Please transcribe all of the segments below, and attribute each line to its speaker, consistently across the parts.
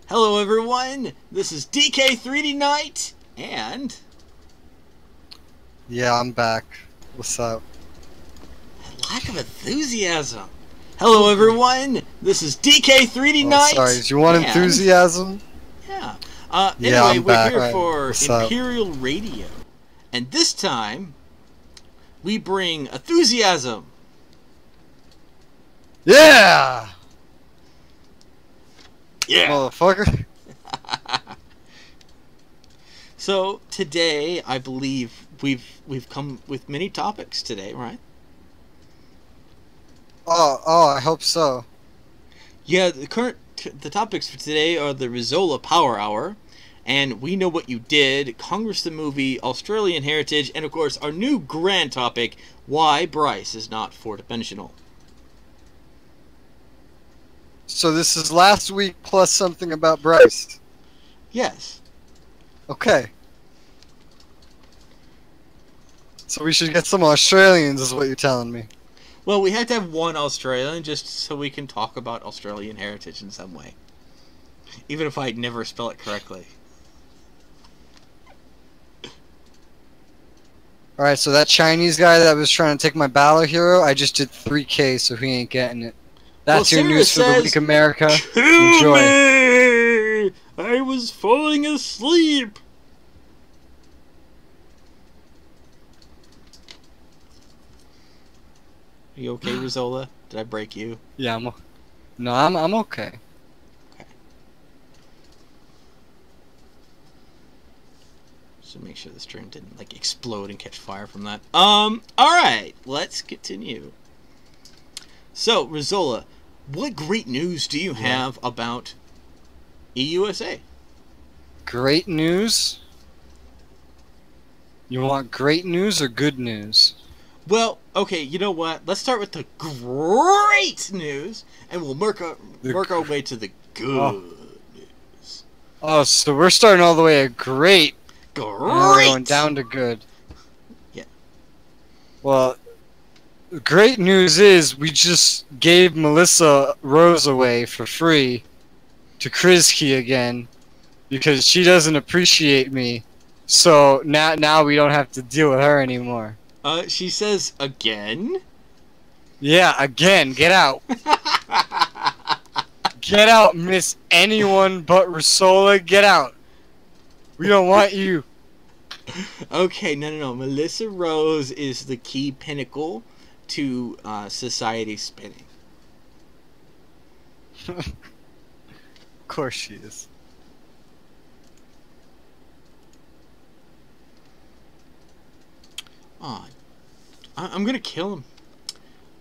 Speaker 1: Hello everyone, this is DK 3D Knight, and...
Speaker 2: Yeah, I'm back. What's up?
Speaker 1: Lack of enthusiasm. Hello everyone, this is DK 3D Knight.
Speaker 2: Sorry, do you want enthusiasm?
Speaker 1: Yeah.
Speaker 2: Yeah,
Speaker 1: Anyway,
Speaker 2: I'm
Speaker 1: we're
Speaker 2: back.
Speaker 1: here for
Speaker 2: What's up?
Speaker 1: Imperial Radio. And this time, we bring enthusiasm.
Speaker 2: Yeah!
Speaker 1: Yeah!
Speaker 2: Motherfucker.
Speaker 1: So, today, I believe we've come with many topics today, right?
Speaker 2: Oh, I hope so.
Speaker 1: Yeah, the topics for today are the Rizola Power Hour, and We Know What You Did, Congress the Movie, Australian Heritage, and of course our new grand topic, why Bryce is not four-dimensional.
Speaker 2: So this is last week plus something about Bryce.
Speaker 1: Yes.
Speaker 2: Okay. So we should get some Australians is what you're telling me.
Speaker 1: Well, we have to have one Australian just so we can talk about Australian heritage in some way. Even if I never spell it correctly.
Speaker 2: Alright, so that Chinese guy that was trying to take my battle hero, I just did 3K, so he ain't getting it. That's
Speaker 1: well,
Speaker 2: your news for the week, America.
Speaker 1: Kill
Speaker 2: Enjoy.
Speaker 1: me! I was falling asleep! Are you okay, Rizola? Did I break you?
Speaker 2: Yeah, I'm okay.
Speaker 1: Okay. So make sure the stream didn't like explode and catch fire from that. Alright, let's continue. So, Rizola, what great news do you have about EUSA?
Speaker 2: Great news? You want great news or good news?
Speaker 1: Well, okay, you know what? Let's start with the great news, and we'll work our way to the good news.
Speaker 2: Oh, so we're starting all the way at great.
Speaker 1: Great!
Speaker 2: And now we're going down to good.
Speaker 1: Yeah.
Speaker 2: Well, the great news is we just gave Melissa Rose away for free to Krizki again because she doesn't appreciate me. So now we don't have to deal with her anymore.
Speaker 1: She says again?
Speaker 2: Yeah, again. Get out. Get out, Miss Anyone But Risola. Get out. We don't want you.
Speaker 1: Okay, no. Melissa Rose is the key pinnacle to society spinning.
Speaker 2: Of course she is.
Speaker 1: Oh, I'm gonna kill him.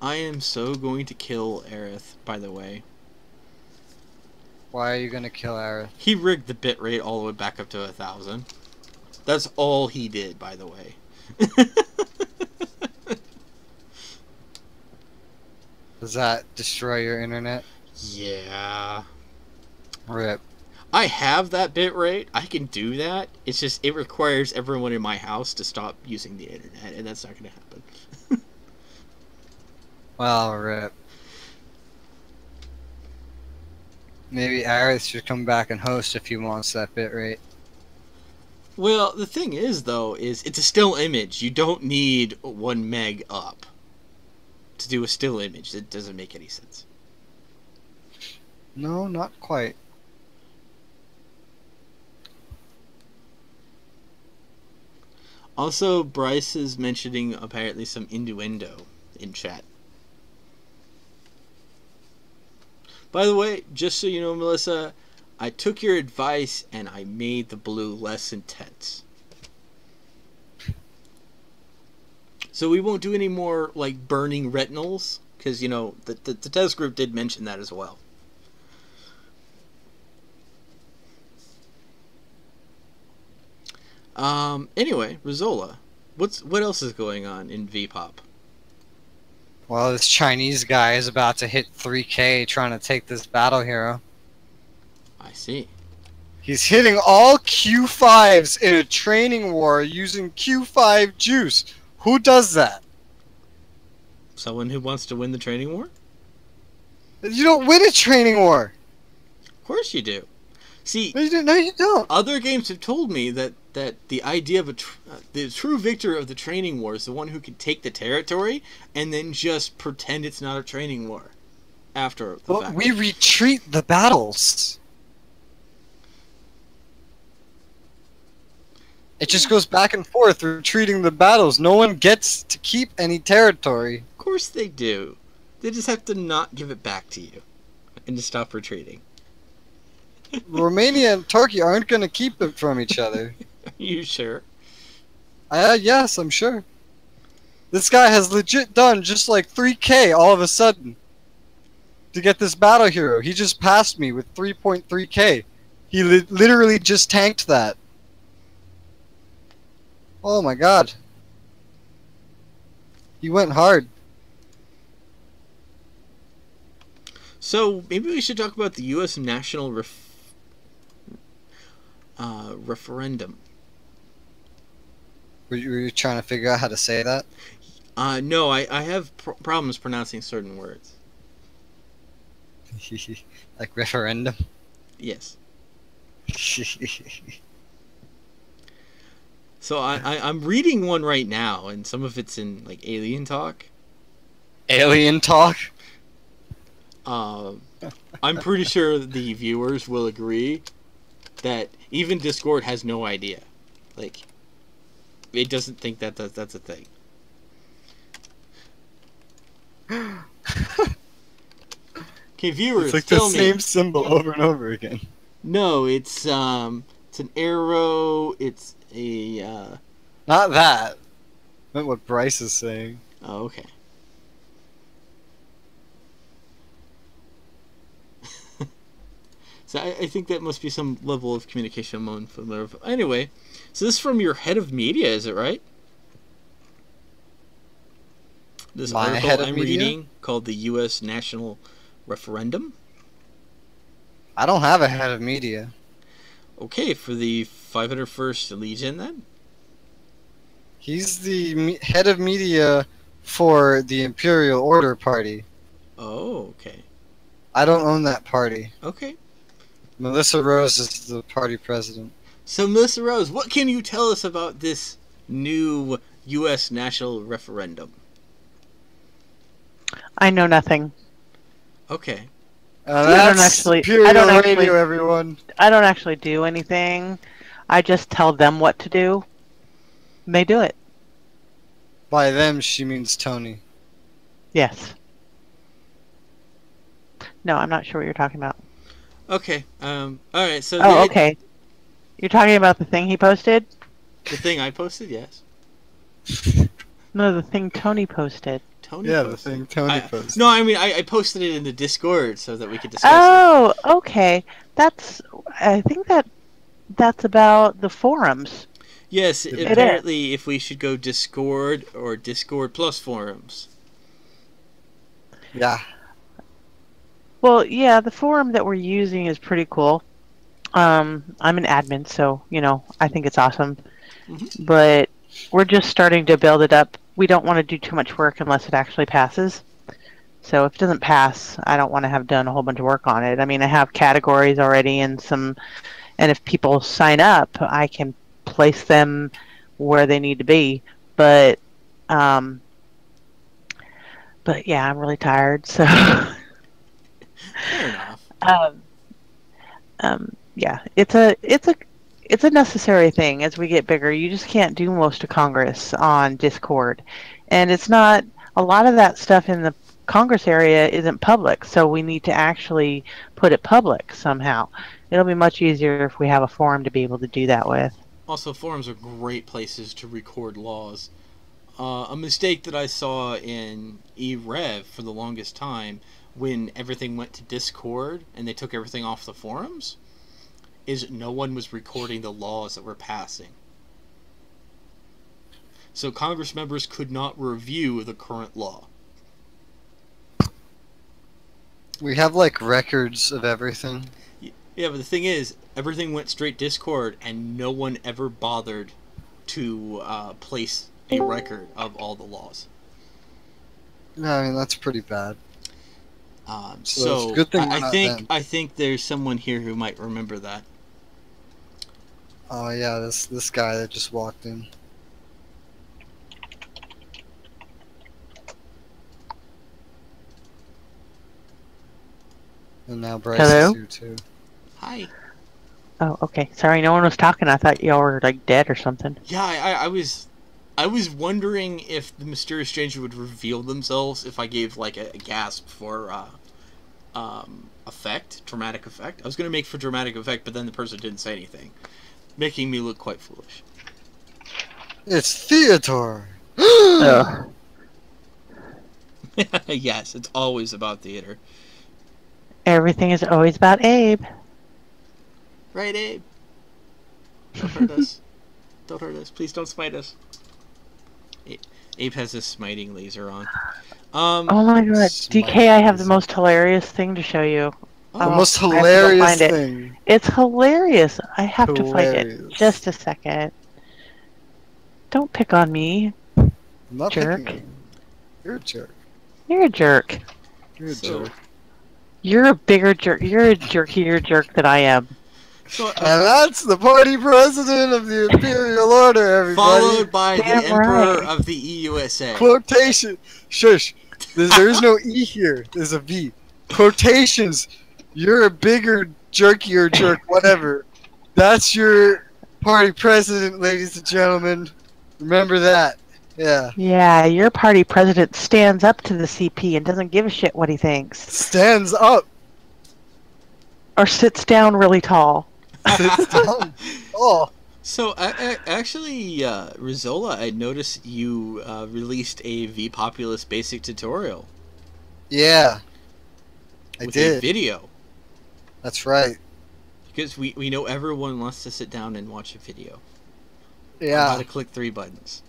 Speaker 1: I am so going to kill Aerith, by the way.
Speaker 2: Why are you gonna kill Aerith?
Speaker 1: He rigged the bitrate all the way back up to 1,000. That's all he did, by the way.
Speaker 2: Does that destroy your internet?
Speaker 1: Yeah.
Speaker 2: RIP.
Speaker 1: I have that bitrate. I can do that. It's just, it requires everyone in my house to stop using the internet, and that's not going to happen.
Speaker 2: Well, RIP. Maybe Aerith should come back and host if he wants that bitrate.
Speaker 1: Well, the thing is, though, is it's a still image. You don't need 1 meg up to do a still image. That doesn't make any sense.
Speaker 2: No, not quite.
Speaker 1: Also, Bryce is mentioning apparently some innuendo in chat. By the way, just so you know, Melissa, I took your advice and I made the blue less intense. So we won't do any more, like, burning retinals, because, you know, the test group did mention that as well. Anyway, Rizola, what else is going on in V-pop?
Speaker 2: Well, this Chinese guy is about to hit 3K trying to take this battle hero.
Speaker 1: I see.
Speaker 2: He's hitting all Q5s in a training war using Q5 juice. Who does that?
Speaker 1: Someone who wants to win the training war?
Speaker 2: You don't win a training war.
Speaker 1: Of course you do. See,
Speaker 2: No, you don't.
Speaker 1: other games have told me that the idea of the true victor of the training war is the one who can take the territory and then just pretend it's not a training war after the fact.
Speaker 2: We retreat the battles. It just goes back and forth, retreating the battles. No one gets to keep any territory.
Speaker 1: Of course they do. They just have to not give it back to you and to stop retreating.
Speaker 2: Romania and Turkey aren't going to keep it from each other.
Speaker 1: Are you sure?
Speaker 2: Yes, I'm sure. This guy has legit done just like 3k all of a sudden to get this battle hero. He just passed me with 3.3k. He literally just tanked that. Oh my god. He went hard.
Speaker 1: So maybe we should talk about the U.S. national referendum.
Speaker 2: Were you trying to figure out how to say that?
Speaker 1: No, I have problems pronouncing certain words.
Speaker 2: Like referendum?
Speaker 1: Yes. So I'm reading one right now, and some of it's in like alien talk.
Speaker 2: Alien talk?
Speaker 1: I'm pretty sure the viewers will agree that even Discord has no idea. Like, it doesn't think that's a thing. Okay, viewers,
Speaker 2: it's like
Speaker 1: tell
Speaker 2: the
Speaker 1: me.
Speaker 2: same symbol over and over again.
Speaker 1: No, it's an arrow. It's a.
Speaker 2: Not that. I meant what Bryce is saying.
Speaker 1: Oh, okay. So I think that must be some level of communication among familiar. Anyway, so this is from your head of media, is it right? This
Speaker 2: My
Speaker 1: article
Speaker 2: head of
Speaker 1: I'm
Speaker 2: media?
Speaker 1: reading called the U.S. National Referendum.
Speaker 2: I don't have a head of media.
Speaker 1: Okay, for the 501st Legion then?
Speaker 2: He's the head of media for the Imperial Order Party.
Speaker 1: Oh, okay.
Speaker 2: I don't own that party.
Speaker 1: Okay.
Speaker 2: Melissa Rose is the party president.
Speaker 1: So, Melissa Rose, what can you tell us about this new U.S. national referendum?
Speaker 3: I know nothing.
Speaker 1: Okay.
Speaker 2: That's Imperial Radio, everyone.
Speaker 3: I don't actually do anything. I just tell them what to do. And they do it.
Speaker 2: By them, she means Tony.
Speaker 3: Yes. No, I'm not sure what you're talking about.
Speaker 1: Okay. Alright, so...
Speaker 3: Oh, okay. You're talking about the thing he posted?
Speaker 1: The thing I posted, yes.
Speaker 3: No, the thing Tony posted.
Speaker 1: Tony
Speaker 2: Yeah,
Speaker 1: posted.
Speaker 2: the thing Tony posted.
Speaker 1: No, I mean, I posted it in the Discord so that we could discuss
Speaker 3: Oh, okay. I think that's about the forums.
Speaker 1: it. Yes, apparently if we should go Discord or Discord plus forums.
Speaker 2: Yeah.
Speaker 3: Well, yeah, the forum that we're using is pretty cool. I'm an admin, so, I think it's awesome.
Speaker 1: Mm-hmm.
Speaker 3: But we're just starting to build it up. We don't want to do too much work unless it actually passes. So if it doesn't pass, I don't want to have done a whole bunch of work on it. I mean, I have categories already and if people sign up, I can place them where they need to be. But yeah, I'm really tired, so...
Speaker 1: Fair enough.
Speaker 3: Yeah, it's a necessary thing as we get bigger. You just can't do most of Congress on Discord, and it's not a lot of that stuff in the Congress area isn't public, so we need to actually put it public somehow. It'll be much easier if we have a forum to be able to do that with.
Speaker 1: Also, forums are great places to record laws. A mistake that I saw in eRev for the longest time when everything went to Discord and they took everything off the forums is no one was recording the laws that were passing. So Congress members could not review the current law.
Speaker 2: We have, like, records of everything.
Speaker 1: Yeah, but the thing is, everything went straight Discord and no one ever bothered to place a record of all the laws.
Speaker 2: No, I mean, that's pretty bad.
Speaker 1: So
Speaker 2: it's a good thing
Speaker 1: I think there's someone here who might remember that.
Speaker 2: Oh yeah, this guy that just walked in. And now Bryce
Speaker 3: Hello?
Speaker 2: is here too.
Speaker 1: Hi.
Speaker 3: Oh, okay. Sorry, no one was talking. I thought y'all were like dead or something.
Speaker 1: Yeah, I was wondering if the mysterious stranger would reveal themselves if I gave like a gasp for dramatic effect. I was gonna make for dramatic effect, but then the person didn't say anything, making me look quite foolish.
Speaker 2: It's theater.
Speaker 3: Oh.
Speaker 1: Yes, it's always about theater.
Speaker 3: Everything is always about Abe.
Speaker 1: Right, Abe? Don't hurt us. Don't hurt us. Please don't smite us. Abe has his smiting laser on.
Speaker 3: Oh my god. DK, I have the most hilarious thing to show you.
Speaker 2: The most
Speaker 3: I have to go
Speaker 2: hilarious
Speaker 3: find it.
Speaker 2: thing.
Speaker 3: It's hilarious. I have to find it.
Speaker 2: Hilarious.
Speaker 3: Just a second. Don't pick on me.
Speaker 2: I'm not
Speaker 3: Jerk.
Speaker 2: picking on you. You're a jerk.
Speaker 3: You're a jerk.
Speaker 2: You're a
Speaker 1: So-
Speaker 2: jerk.
Speaker 3: You're a bigger jerk. You're a jerkier jerk than I am.
Speaker 1: So,
Speaker 2: And that's the party president of the Imperial Order, everybody.
Speaker 1: followed by the
Speaker 3: Damn
Speaker 1: Emperor
Speaker 3: right.
Speaker 1: of the EUSA.
Speaker 2: Quotation. Shush. There is no E here. There's a V. Quotations. You're a bigger, jerkier jerk, whatever. That's your party president, ladies and gentlemen. Remember that. Yeah.
Speaker 3: Yeah, your party president stands up to the CP and doesn't give a shit what he thinks.
Speaker 2: Stands up.
Speaker 3: Or sits down really tall.
Speaker 2: Sits down. Oh.
Speaker 1: So, actually, Rizola, I noticed you released a V-Populous basic tutorial.
Speaker 2: Yeah. I
Speaker 1: with a
Speaker 2: did.
Speaker 1: video.
Speaker 2: That's right.
Speaker 1: Because we know everyone wants to sit down and watch a video. On how
Speaker 2: Yeah.
Speaker 1: to click 3 buttons.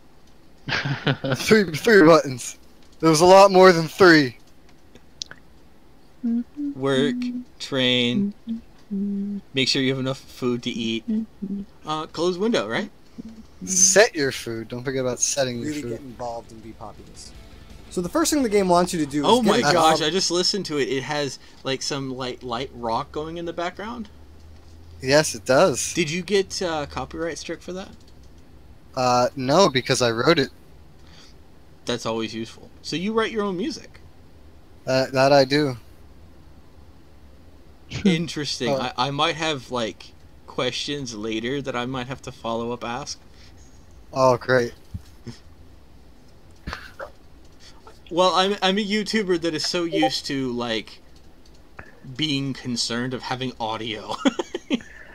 Speaker 2: Three buttons. There was a lot more than 3.
Speaker 1: Work, train, make sure you have enough food to eat. Close window, right?
Speaker 2: Set your food. Don't forget about setting your
Speaker 4: Really
Speaker 2: food.
Speaker 4: get involved and be populous. So the first thing the game wants you to do is
Speaker 1: Oh
Speaker 4: get
Speaker 1: my
Speaker 4: involved-
Speaker 1: gosh, I just listened to it. It has like some light rock going in the background.
Speaker 2: Yes, it does.
Speaker 1: Did you get copyright struck for that?
Speaker 2: No, because I wrote it.
Speaker 1: That's always useful. So you write your own music.
Speaker 2: That I do.
Speaker 1: Interesting.
Speaker 2: Oh.
Speaker 1: I might have like questions later that I might have to follow up ask.
Speaker 2: Oh, great.
Speaker 1: Well, I'm a YouTuber that is so used to like being concerned of having audio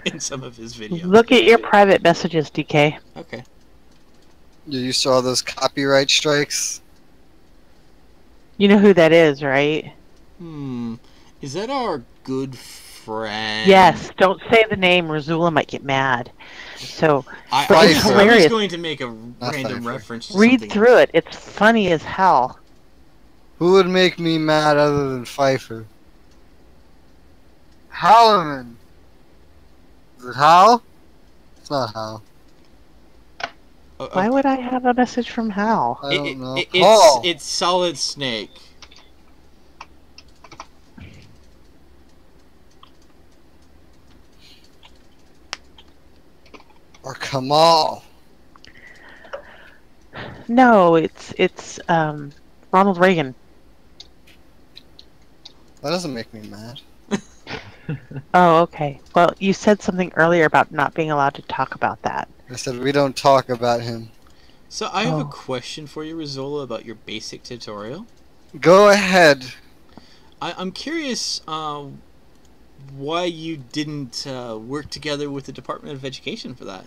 Speaker 1: in some of his videos.
Speaker 3: Look at your private messages, DK.
Speaker 1: Okay.
Speaker 2: You're used to all those copyright strikes?
Speaker 3: You know who that is, right?
Speaker 1: Is that our good friend?
Speaker 3: Yes. Don't say the name. Razula might get mad. So
Speaker 1: I
Speaker 3: But
Speaker 2: it's
Speaker 1: was
Speaker 3: hilarious.
Speaker 1: going to make a random
Speaker 2: Pfeiffer.
Speaker 1: reference to
Speaker 3: read
Speaker 1: something.
Speaker 3: through it. It's funny as hell.
Speaker 2: Who would make me mad other than Pfeiffer? Halloman. Is it Hal? It's not Hal.
Speaker 3: Why would I have a message from Hal?
Speaker 2: I don't know.
Speaker 1: It's, it's Solid Snake.
Speaker 2: Or Kamal.
Speaker 3: No, it's Ronald Reagan.
Speaker 2: That doesn't make me mad.
Speaker 3: Oh, okay. Well, you said something earlier about not being allowed to talk about that.
Speaker 2: I said we don't talk about him.
Speaker 1: So I have a
Speaker 3: Oh.
Speaker 1: question for you, Rizola, about your basic tutorial.
Speaker 2: Go ahead.
Speaker 1: I'm curious why you didn't work together with the Department of Education for that.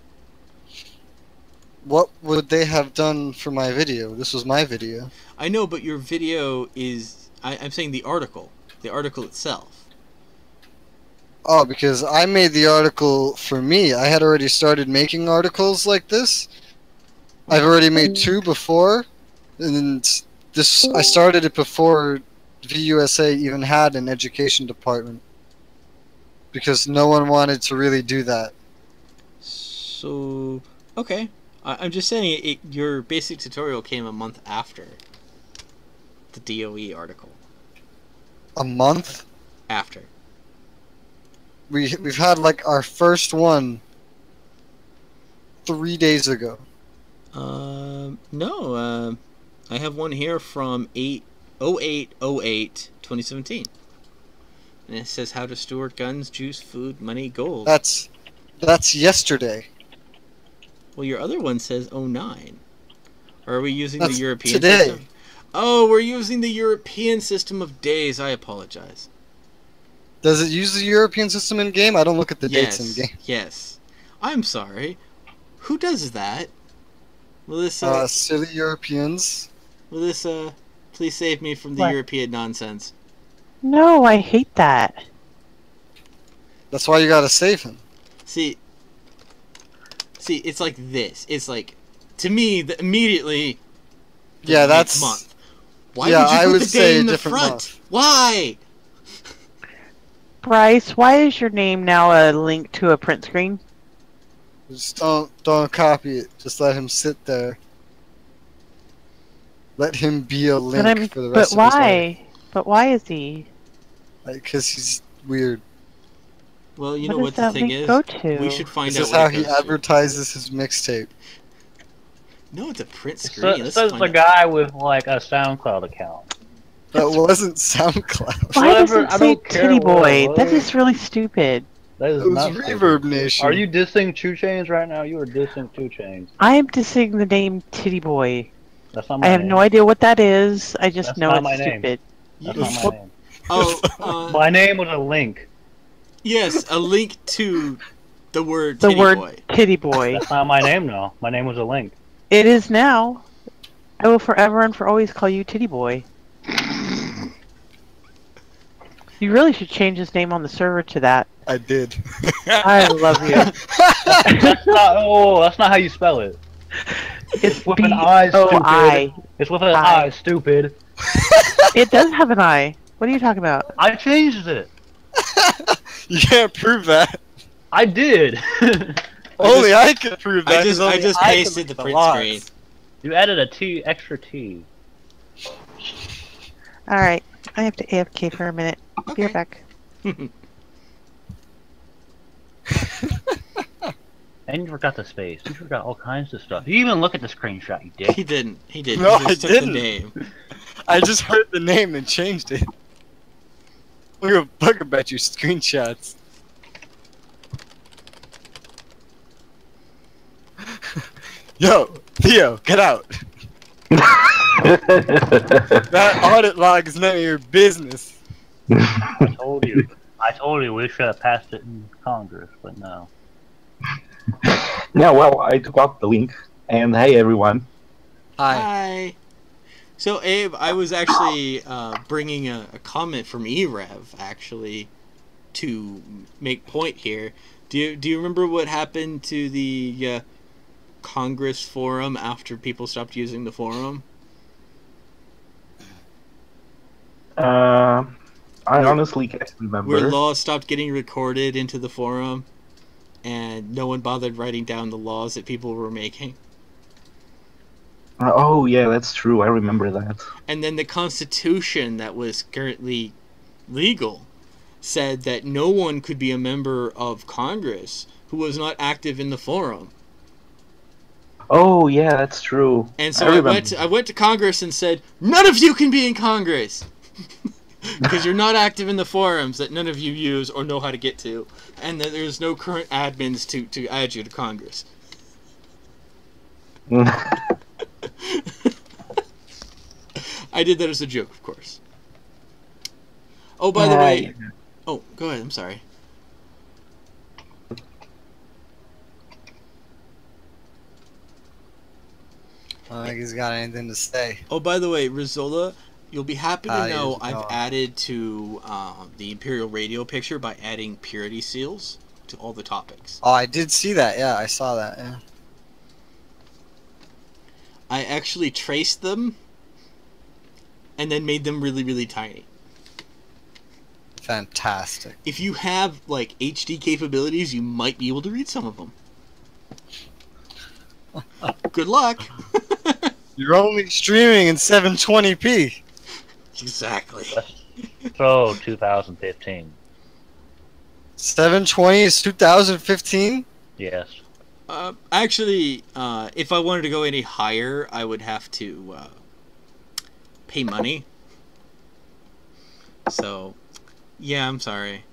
Speaker 2: What would they have done for my video? This was my video.
Speaker 1: I know, but your video is... I'm saying the article itself.
Speaker 2: Oh, because I made the article for me. I had already started making articles like this. I've already made 2 before, and this I started it before VUSA even had an education department, because no one wanted to really do that.
Speaker 1: So, okay. I'm just saying your basic tutorial came a month after the DOE article.
Speaker 2: A month?
Speaker 1: After.
Speaker 2: We've had like our first one 3 days ago.
Speaker 1: No. I have one here from 2017. And it says how to store guns, juice, food, money, gold.
Speaker 2: That's yesterday.
Speaker 1: Well, your other one says 09. Or are we using
Speaker 2: That's
Speaker 1: the European
Speaker 2: today.
Speaker 1: system? Oh, we're using the European system of days. I apologize.
Speaker 2: Does it use the European system in game? I don't look at the
Speaker 1: Yes.
Speaker 2: dates in game.
Speaker 1: Yes. I'm sorry. Who does that? Melissa,
Speaker 2: Silly Europeans.
Speaker 1: Melissa, please save me from the
Speaker 3: What?
Speaker 1: European nonsense.
Speaker 3: No, I hate that.
Speaker 2: That's why you gotta save him.
Speaker 1: See, it's like this. It's like, to me, immediately.
Speaker 2: Yeah,
Speaker 1: the
Speaker 2: that's
Speaker 1: month. Why
Speaker 2: yeah,
Speaker 1: would you
Speaker 2: I
Speaker 1: put
Speaker 2: would
Speaker 1: the
Speaker 2: say
Speaker 1: day
Speaker 2: a
Speaker 1: in the
Speaker 2: different
Speaker 1: front?
Speaker 2: month.
Speaker 1: Why?
Speaker 3: Bryce, why is your name now a link to a print screen?
Speaker 2: Just don't copy it. Just let him sit there. Let him be a link for the rest of his life.
Speaker 3: But why is he?
Speaker 2: Like, 'cause he's weird.
Speaker 1: Well, you
Speaker 3: What
Speaker 1: know
Speaker 3: does
Speaker 1: what the
Speaker 3: that
Speaker 1: thing
Speaker 3: link
Speaker 1: is?
Speaker 3: go to?
Speaker 1: We should find
Speaker 2: This
Speaker 1: out
Speaker 2: is
Speaker 1: what
Speaker 2: how
Speaker 1: it
Speaker 2: he
Speaker 1: goes to.
Speaker 2: advertises his mixtape.
Speaker 1: No, it's a print
Speaker 5: So,
Speaker 1: screen. Let's
Speaker 5: says
Speaker 1: find
Speaker 5: the
Speaker 1: out.
Speaker 5: guy with like a SoundCloud account.
Speaker 2: That wasn't SoundCloud.
Speaker 3: Why does
Speaker 5: Whatever,
Speaker 3: it
Speaker 5: I
Speaker 3: say
Speaker 5: don't care
Speaker 3: Titty
Speaker 5: what it
Speaker 3: Boy? That
Speaker 5: was.
Speaker 3: is really stupid.
Speaker 5: That is
Speaker 2: It was
Speaker 5: not
Speaker 2: Reverb
Speaker 5: stupid.
Speaker 2: Nation.
Speaker 5: Are you dissing 2 Chainz right now? You are dissing 2 Chainz.
Speaker 3: I am dissing the name Titty Boy.
Speaker 5: That's not my
Speaker 3: I have
Speaker 5: name.
Speaker 3: no idea what that is. I just
Speaker 5: That's
Speaker 3: know
Speaker 5: not
Speaker 3: it's
Speaker 5: my name.
Speaker 3: stupid.
Speaker 5: That's
Speaker 1: You-
Speaker 5: not my name.
Speaker 1: Oh,
Speaker 5: My name was a link.
Speaker 1: yes, a link to the word
Speaker 3: The
Speaker 1: titty
Speaker 3: word
Speaker 1: boy.
Speaker 3: Titty Boy.
Speaker 5: That's not my name now. My name was a link.
Speaker 3: It is now. I will forever and for always call you Titty Boy. You really should change his name on the server to that.
Speaker 2: I did.
Speaker 3: I love you.
Speaker 5: That's not. Oh, that's not how you spell it.
Speaker 3: It's
Speaker 5: with an I,
Speaker 3: B-O-I.
Speaker 5: It's with an
Speaker 3: I.
Speaker 5: I, stupid.
Speaker 3: It does have an I. What are you talking about?
Speaker 5: I changed it.
Speaker 2: You can't prove that.
Speaker 5: I did.
Speaker 2: Only I can prove that.
Speaker 1: I just
Speaker 2: 'cause only
Speaker 1: pasted
Speaker 2: can
Speaker 1: the
Speaker 2: make
Speaker 1: print
Speaker 2: laws.
Speaker 1: screen.
Speaker 5: You added a T, extra T.
Speaker 3: Alright. I have to AFK for a minute. Be right back.
Speaker 5: And you forgot the space. You forgot all kinds of stuff. You even look at the screenshot, you dick.
Speaker 1: He didn't. He didn't.
Speaker 2: No,
Speaker 1: He just
Speaker 2: I
Speaker 1: took
Speaker 2: didn't.
Speaker 1: the name.
Speaker 2: I just heard the name and changed it. Look about your screenshots. Yo, Theo, get out. That audit log is none of your business.
Speaker 5: I told you. I told you we should have passed it in Congress, but no.
Speaker 6: Yeah, well, I took off the link, and hey everyone.
Speaker 2: Hi.
Speaker 1: Hi. So, Abe, I was actually bringing a comment from EREV, actually, to make point here. Do you remember what happened to the Congress forum after people stopped using the forum?
Speaker 6: I honestly can't remember.
Speaker 1: Where laws stopped getting recorded into the forum, and no one bothered writing down the laws that people were making.
Speaker 6: Oh yeah, that's true. I remember that.
Speaker 1: And then the Constitution that was currently legal said that no one could be a member of Congress who was not active in the forum.
Speaker 6: Oh yeah, that's true.
Speaker 1: And so
Speaker 6: I
Speaker 1: I went to Congress and said, none of you can be in Congress! Because you're not active in the forums that none of you use or know how to get to. And that there's no current admins to add you to Congress. I did that as a joke, of course. Oh, by the way... Oh, go ahead, I'm sorry.
Speaker 2: I don't think he's got anything to say.
Speaker 1: Oh, by the way, Rizola, you'll be happy to know
Speaker 2: he's
Speaker 1: I've
Speaker 2: gone.
Speaker 1: added to the Imperial Radio picture by adding purity seals to all the topics.
Speaker 2: Oh, I did see that. Yeah, I saw that. Yeah.
Speaker 1: I actually traced them and then made them really, really tiny.
Speaker 2: Fantastic.
Speaker 1: If you have, like, HD capabilities, you might be able to read some of them. Good luck!
Speaker 2: You're only streaming in 720p.
Speaker 1: Exactly.
Speaker 5: So, 2015.
Speaker 2: 720 is 2015?
Speaker 5: Yes.
Speaker 1: Actually, if I wanted to go any higher, I would have to pay money. So, yeah, I'm sorry.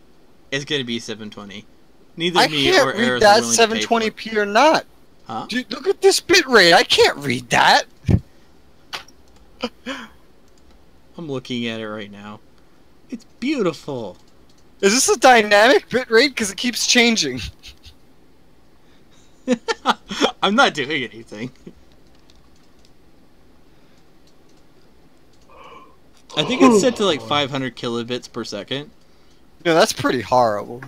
Speaker 1: It's gonna be 720. Neither
Speaker 2: I
Speaker 1: me
Speaker 2: can't
Speaker 1: or
Speaker 2: read
Speaker 1: Eris
Speaker 2: that
Speaker 1: are willing to pay for it.
Speaker 2: 720p or not.
Speaker 1: Huh?
Speaker 2: Dude, look at this bitrate. I can't read that.
Speaker 1: I'm looking at it right now. It's beautiful.
Speaker 2: Is this a dynamic bitrate? Because it keeps changing.
Speaker 1: I'm not doing anything. I think it's set to like 500 kilobits per second.
Speaker 2: No, that's pretty horrible.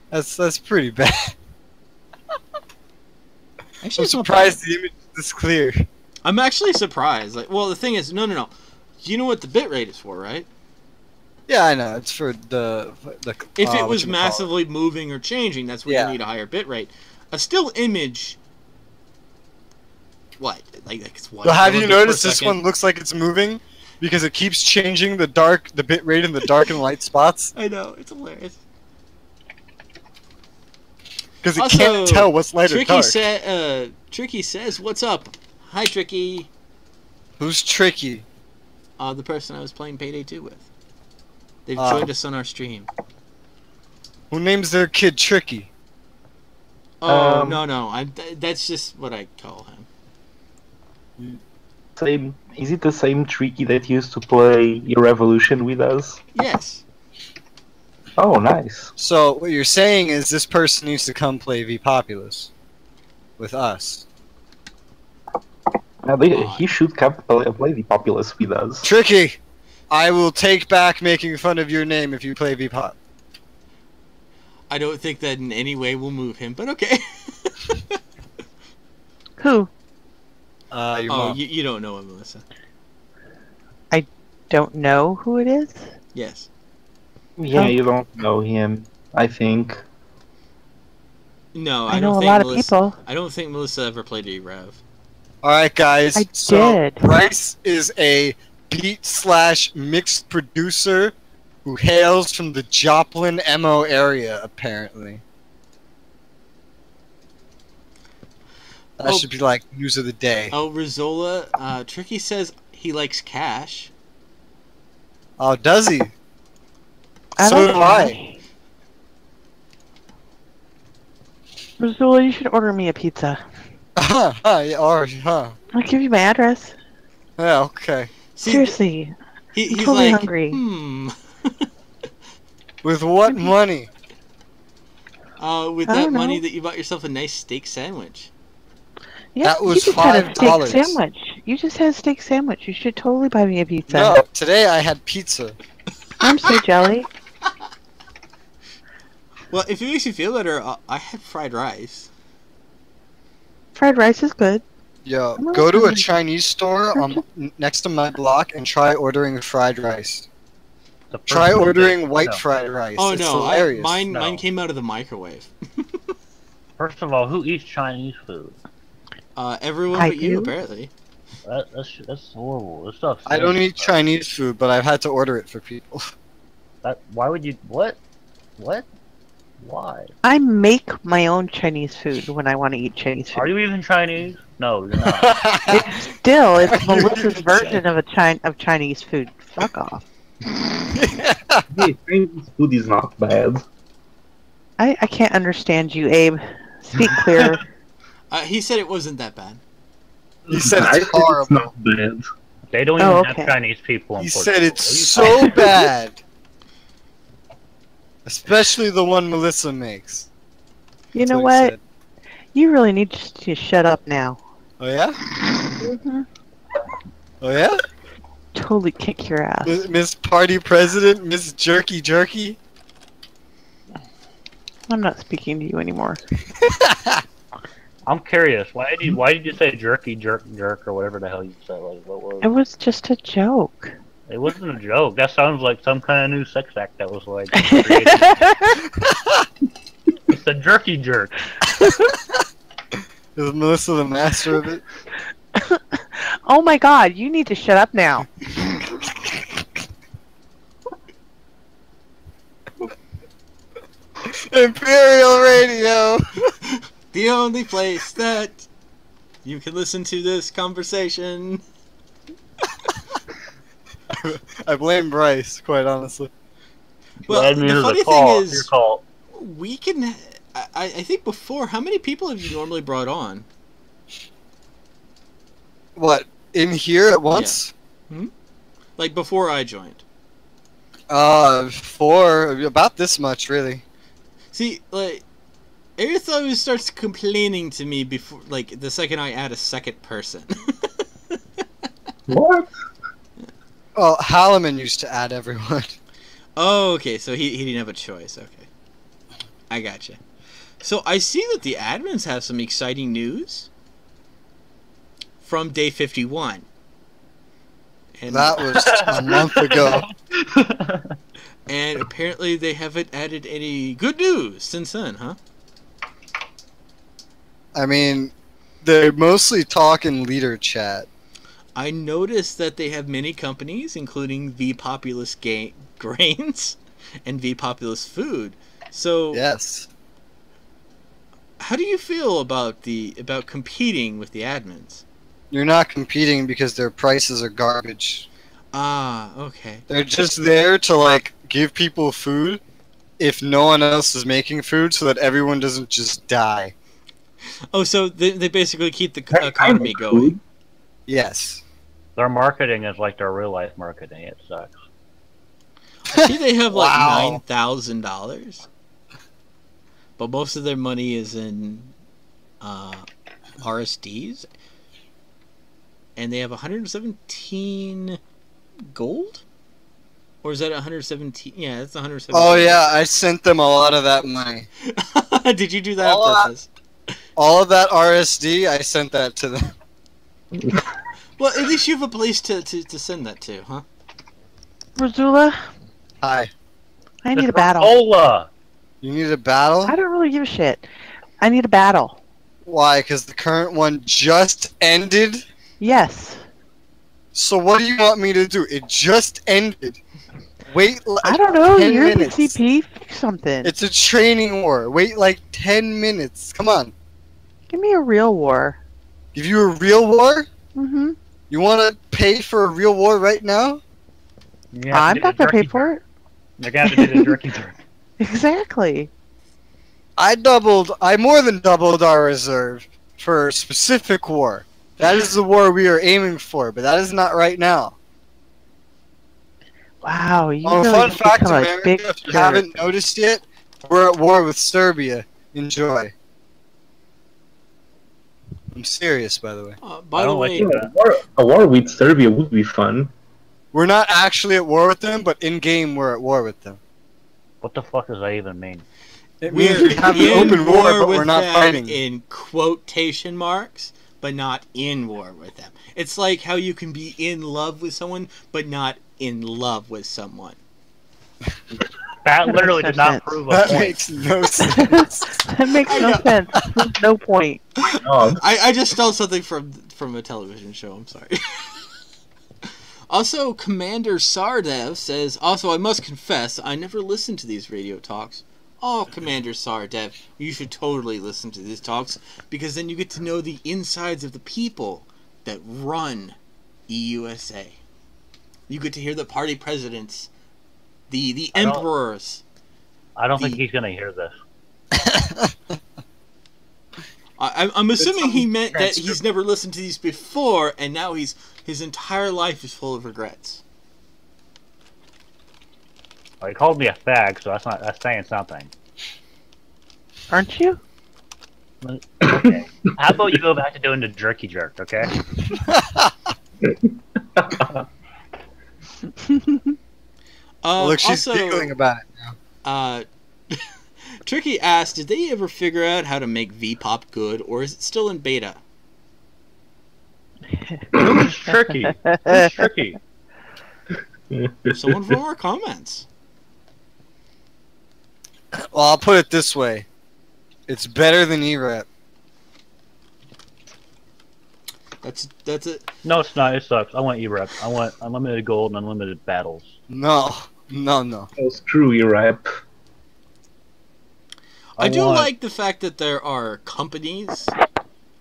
Speaker 2: That's pretty bad.
Speaker 1: Actually,
Speaker 2: I'm surprised the image is this clear.
Speaker 1: I'm actually surprised. Like, well, the thing is, no. Do you know what the bitrate is for, right?
Speaker 2: Yeah, I know. It's for the
Speaker 1: If it was massively moving or changing, that's when you need a higher bitrate. A still image. What? Like it's what?
Speaker 2: Well, have you
Speaker 1: kilobits
Speaker 2: noticed
Speaker 1: per
Speaker 2: this
Speaker 1: second?
Speaker 2: one looks like it's moving? Because it keeps changing the bitrate in the dark and light spots.
Speaker 1: I know, it's hilarious.
Speaker 2: Because it
Speaker 1: Also,
Speaker 2: can't tell what's light or dark.
Speaker 1: Tricky says, "What's up?" Hi, Tricky.
Speaker 2: Who's Tricky?
Speaker 1: The person I was playing Payday 2 with. They've joined us on our stream.
Speaker 2: Who names their kid Tricky?
Speaker 1: Oh, no. That's just what I call him.
Speaker 6: Same. Is it the same Tricky that used to play your Revolution with us?
Speaker 1: Yes.
Speaker 6: Oh, nice.
Speaker 2: So what you're saying is this person needs to come play V Populous with us.
Speaker 6: Now, he should come play the Populous with us.
Speaker 2: Tricky, I will take back making fun of your name if you play V Pop.
Speaker 1: I don't think that in any way will move him, but okay.
Speaker 3: Who?
Speaker 2: Your mom.
Speaker 1: You don't know him, Melissa.
Speaker 3: I don't know who it is.
Speaker 1: Yes.
Speaker 6: Yeah, you don't know him, I think.
Speaker 1: No,
Speaker 3: I
Speaker 1: don't
Speaker 3: know a
Speaker 1: think
Speaker 3: lot of
Speaker 1: Melissa,
Speaker 3: people.
Speaker 1: I don't think Melissa ever played E-Rev.
Speaker 2: Alright, guys.
Speaker 3: I
Speaker 2: so
Speaker 3: did.
Speaker 2: Bryce is a beat/mixed producer who hails from the Joplin MO area, apparently. That should be like news of the day.
Speaker 1: Oh, Rizola, Tricky says he likes cash.
Speaker 2: Oh, does he?
Speaker 3: I
Speaker 2: So
Speaker 3: like
Speaker 2: do I.
Speaker 3: Razula, you should order me a pizza.
Speaker 2: Yeah,
Speaker 3: I'll give you my address.
Speaker 2: Yeah, okay.
Speaker 1: See,
Speaker 3: Seriously,
Speaker 1: he's
Speaker 3: I'm totally
Speaker 1: like,
Speaker 3: hungry.
Speaker 2: With what money?
Speaker 1: With
Speaker 3: I
Speaker 1: that
Speaker 3: don't
Speaker 1: money
Speaker 3: know.
Speaker 1: that you bought yourself a nice steak sandwich.
Speaker 3: Yeah,
Speaker 2: That was
Speaker 3: you just had a steak
Speaker 2: $5.
Speaker 3: sandwich. You just had a steak sandwich. You should totally buy me a pizza.
Speaker 2: No, today I had pizza.
Speaker 3: I'm so jelly.
Speaker 1: Well, if it makes you feel better, I had fried rice.
Speaker 3: Fried rice is good.
Speaker 2: Yo,
Speaker 3: I'm
Speaker 2: go to a
Speaker 3: hungry.
Speaker 2: Chinese store next to my block and try ordering fried rice.
Speaker 5: The first
Speaker 2: Try
Speaker 5: one
Speaker 2: ordering
Speaker 5: that-
Speaker 2: white
Speaker 5: no.
Speaker 2: fried rice.
Speaker 1: Oh
Speaker 2: It's
Speaker 1: no,
Speaker 2: hilarious.
Speaker 1: mine
Speaker 5: No.
Speaker 1: came out of the microwave.
Speaker 5: First of all, who eats Chinese food?
Speaker 1: Everyone
Speaker 3: I
Speaker 1: but you,
Speaker 3: do.
Speaker 1: apparently.
Speaker 5: That's horrible. This stuff.
Speaker 2: I don't eat Chinese food, but I've had to order it for people.
Speaker 5: Why would you? What? What? Why?
Speaker 3: I make my own Chinese food when I want to eat Chinese food.
Speaker 5: Are you even Chinese? No, you're not.
Speaker 3: It's Melissa's version of of Chinese food. Fuck off.
Speaker 6: Hey, Chinese food is not bad.
Speaker 3: I can't understand you, Abe. Speak clear.
Speaker 1: He said it wasn't that bad.
Speaker 2: He said
Speaker 6: I
Speaker 2: it's
Speaker 6: think
Speaker 2: horrible.
Speaker 6: It's not bad.
Speaker 5: They don't
Speaker 3: Oh,
Speaker 5: even
Speaker 3: okay.
Speaker 5: have Chinese people. In
Speaker 2: He
Speaker 5: Portugal.
Speaker 2: said it's
Speaker 5: What are you
Speaker 2: so bad. Especially the one Melissa makes.
Speaker 3: You
Speaker 2: That's
Speaker 3: know
Speaker 2: he
Speaker 3: what?
Speaker 2: said.
Speaker 3: You really need to shut up now.
Speaker 2: Oh yeah?
Speaker 3: Mm-hmm.
Speaker 2: Oh yeah?
Speaker 3: Totally kick your ass.
Speaker 2: Miss Party President, Miss Jerky Jerky?
Speaker 3: I'm not speaking to you anymore.
Speaker 5: I'm curious. Why did you say jerky jerk or whatever the hell you said? Like what was?
Speaker 3: It was just a joke.
Speaker 5: It wasn't a joke. That sounds like some kind of new sex act that was like created. It's a jerky jerk.
Speaker 2: Is Melissa the master of it?
Speaker 3: Oh my god, you need to shut up now.
Speaker 2: Imperial Radio.
Speaker 1: The only place that you can listen to this conversation.
Speaker 2: I blame Bryce, quite honestly.
Speaker 1: Well,
Speaker 5: Add me
Speaker 1: the
Speaker 5: to
Speaker 1: funny
Speaker 5: call.
Speaker 1: thing
Speaker 5: Your
Speaker 1: is,
Speaker 5: call.
Speaker 1: we can. I think before, how many people have you normally brought on?
Speaker 2: What, in here at once?
Speaker 1: Like before I joined.
Speaker 2: About this much, really.
Speaker 1: See, like, Aerith always starts complaining to me before, like, the second I add a second person.
Speaker 6: What?
Speaker 2: Well, Halliman used to add everyone.
Speaker 1: Oh, okay, so he didn't have a choice. Okay, I gotcha. So I see that the admins have some exciting news from day 51. And
Speaker 2: That was a month ago.
Speaker 1: and apparently they haven't added any good news since then, huh?
Speaker 2: I mean, they're mostly talking leader chat.
Speaker 1: I noticed that they have many companies, including V Populous Grains and V Populous Food. So,
Speaker 2: Yes.
Speaker 1: how do you feel about competing with the admins?
Speaker 2: You're not competing because their prices are garbage.
Speaker 1: Ah, okay.
Speaker 2: They're just there to, like, give people food if no one else is making food so that everyone doesn't just die.
Speaker 1: Oh, so they basically keep the
Speaker 6: Hey, I
Speaker 1: economy
Speaker 6: make
Speaker 1: going.
Speaker 6: food.
Speaker 2: Yes.
Speaker 5: Their marketing is like their real life marketing. It sucks.
Speaker 1: I see they have like
Speaker 2: Wow.
Speaker 1: $9,000, but most of their money is in RSDs, and they have 117 gold, or is that 117? Yeah, that's 117.
Speaker 2: Oh, yeah, I sent them a lot of that money.
Speaker 1: Did you do that
Speaker 2: All
Speaker 1: on
Speaker 2: that-
Speaker 1: purpose?
Speaker 2: All of that RSD, I sent that to them.
Speaker 1: Well, at least you have a place to send that to, huh?
Speaker 3: Razula,
Speaker 2: Hi.
Speaker 3: I need a
Speaker 5: It's
Speaker 3: battle.
Speaker 5: Hola!
Speaker 2: You need a battle?
Speaker 3: I don't really give a shit. I need a battle.
Speaker 2: Why? Because the current one just ended?
Speaker 3: Yes.
Speaker 2: So what do you want me to do? It just ended. Wait like
Speaker 3: I don't know.
Speaker 2: 10
Speaker 3: You're the
Speaker 2: minutes.
Speaker 3: CP. Fix something.
Speaker 2: It's a training war. Wait like 10 minutes. Come on.
Speaker 3: Give me a real war.
Speaker 2: Give you a real war?
Speaker 3: Mm-hmm.
Speaker 2: You want to pay for a real war right now?
Speaker 3: I'm not gonna pay for it.
Speaker 5: They're gonna have to do the jerky jerk.
Speaker 3: Exactly.
Speaker 2: I more than doubled our reserve for a specific war. That is the war we are aiming for, but that is not right now.
Speaker 3: Wow, you
Speaker 2: Oh,
Speaker 3: really
Speaker 2: fun
Speaker 3: just
Speaker 2: fact,
Speaker 3: become a
Speaker 2: America,
Speaker 3: big
Speaker 2: if you
Speaker 3: jerk.
Speaker 2: haven't noticed yet, we're at war with Serbia. Enjoy. I'm serious, by the way.
Speaker 1: By
Speaker 5: I
Speaker 1: the
Speaker 5: don't like
Speaker 1: way,
Speaker 5: it.
Speaker 6: A war with Serbia would be fun.
Speaker 2: We're not actually at war with them, but in game we're at war with them.
Speaker 5: What the fuck does that even mean?
Speaker 2: It means
Speaker 1: we're
Speaker 2: we have an
Speaker 1: in
Speaker 2: open war, but
Speaker 1: with
Speaker 2: we're not
Speaker 1: them
Speaker 2: fighting.
Speaker 1: in quotation marks, but not in war with them. It's like how you can be in love with someone, but not in love with someone.
Speaker 5: That literally
Speaker 3: no
Speaker 5: did not
Speaker 3: sense.
Speaker 5: prove a
Speaker 2: That
Speaker 5: point.
Speaker 2: makes no sense.
Speaker 3: That makes
Speaker 1: I
Speaker 3: no
Speaker 1: know.
Speaker 3: sense. There's no point.
Speaker 6: Oh,
Speaker 1: I just stole something from a television show. I'm sorry. Also, Commander Sardev says, also, I must confess, I never listened to these radio talks. Oh, Commander Sardev, you should totally listen to these talks, because then you get to know the insides of the people that run EUSA. You get to hear the party presidents, the
Speaker 5: I don't-
Speaker 1: emperors.
Speaker 5: I don't think
Speaker 1: The-
Speaker 5: he's gonna hear this.
Speaker 1: I'm assuming he meant that
Speaker 2: transcript.
Speaker 1: he's never listened to these before, and now his entire life is full of regrets.
Speaker 5: Well, he called me a fag, so that's saying something.
Speaker 3: Aren't you?
Speaker 5: Okay. How about you go back to doing the jerky jerk, okay?
Speaker 2: Look, she's
Speaker 1: also,
Speaker 2: giggling about it now.
Speaker 1: Tricky asked, did they ever figure out how to make V-pop good, or is it still in beta?
Speaker 5: Who's tricky? Who's tricky?
Speaker 1: Someone from our comments.
Speaker 2: Well, I'll put it this way. It's better than E-Rep.
Speaker 1: That's it.
Speaker 5: No, it's not. It sucks. I want E-Rep. I want unlimited gold and unlimited battles.
Speaker 2: No. No.
Speaker 6: oh, screw you, rap.
Speaker 1: I do
Speaker 5: want-
Speaker 1: like the fact that there are companies,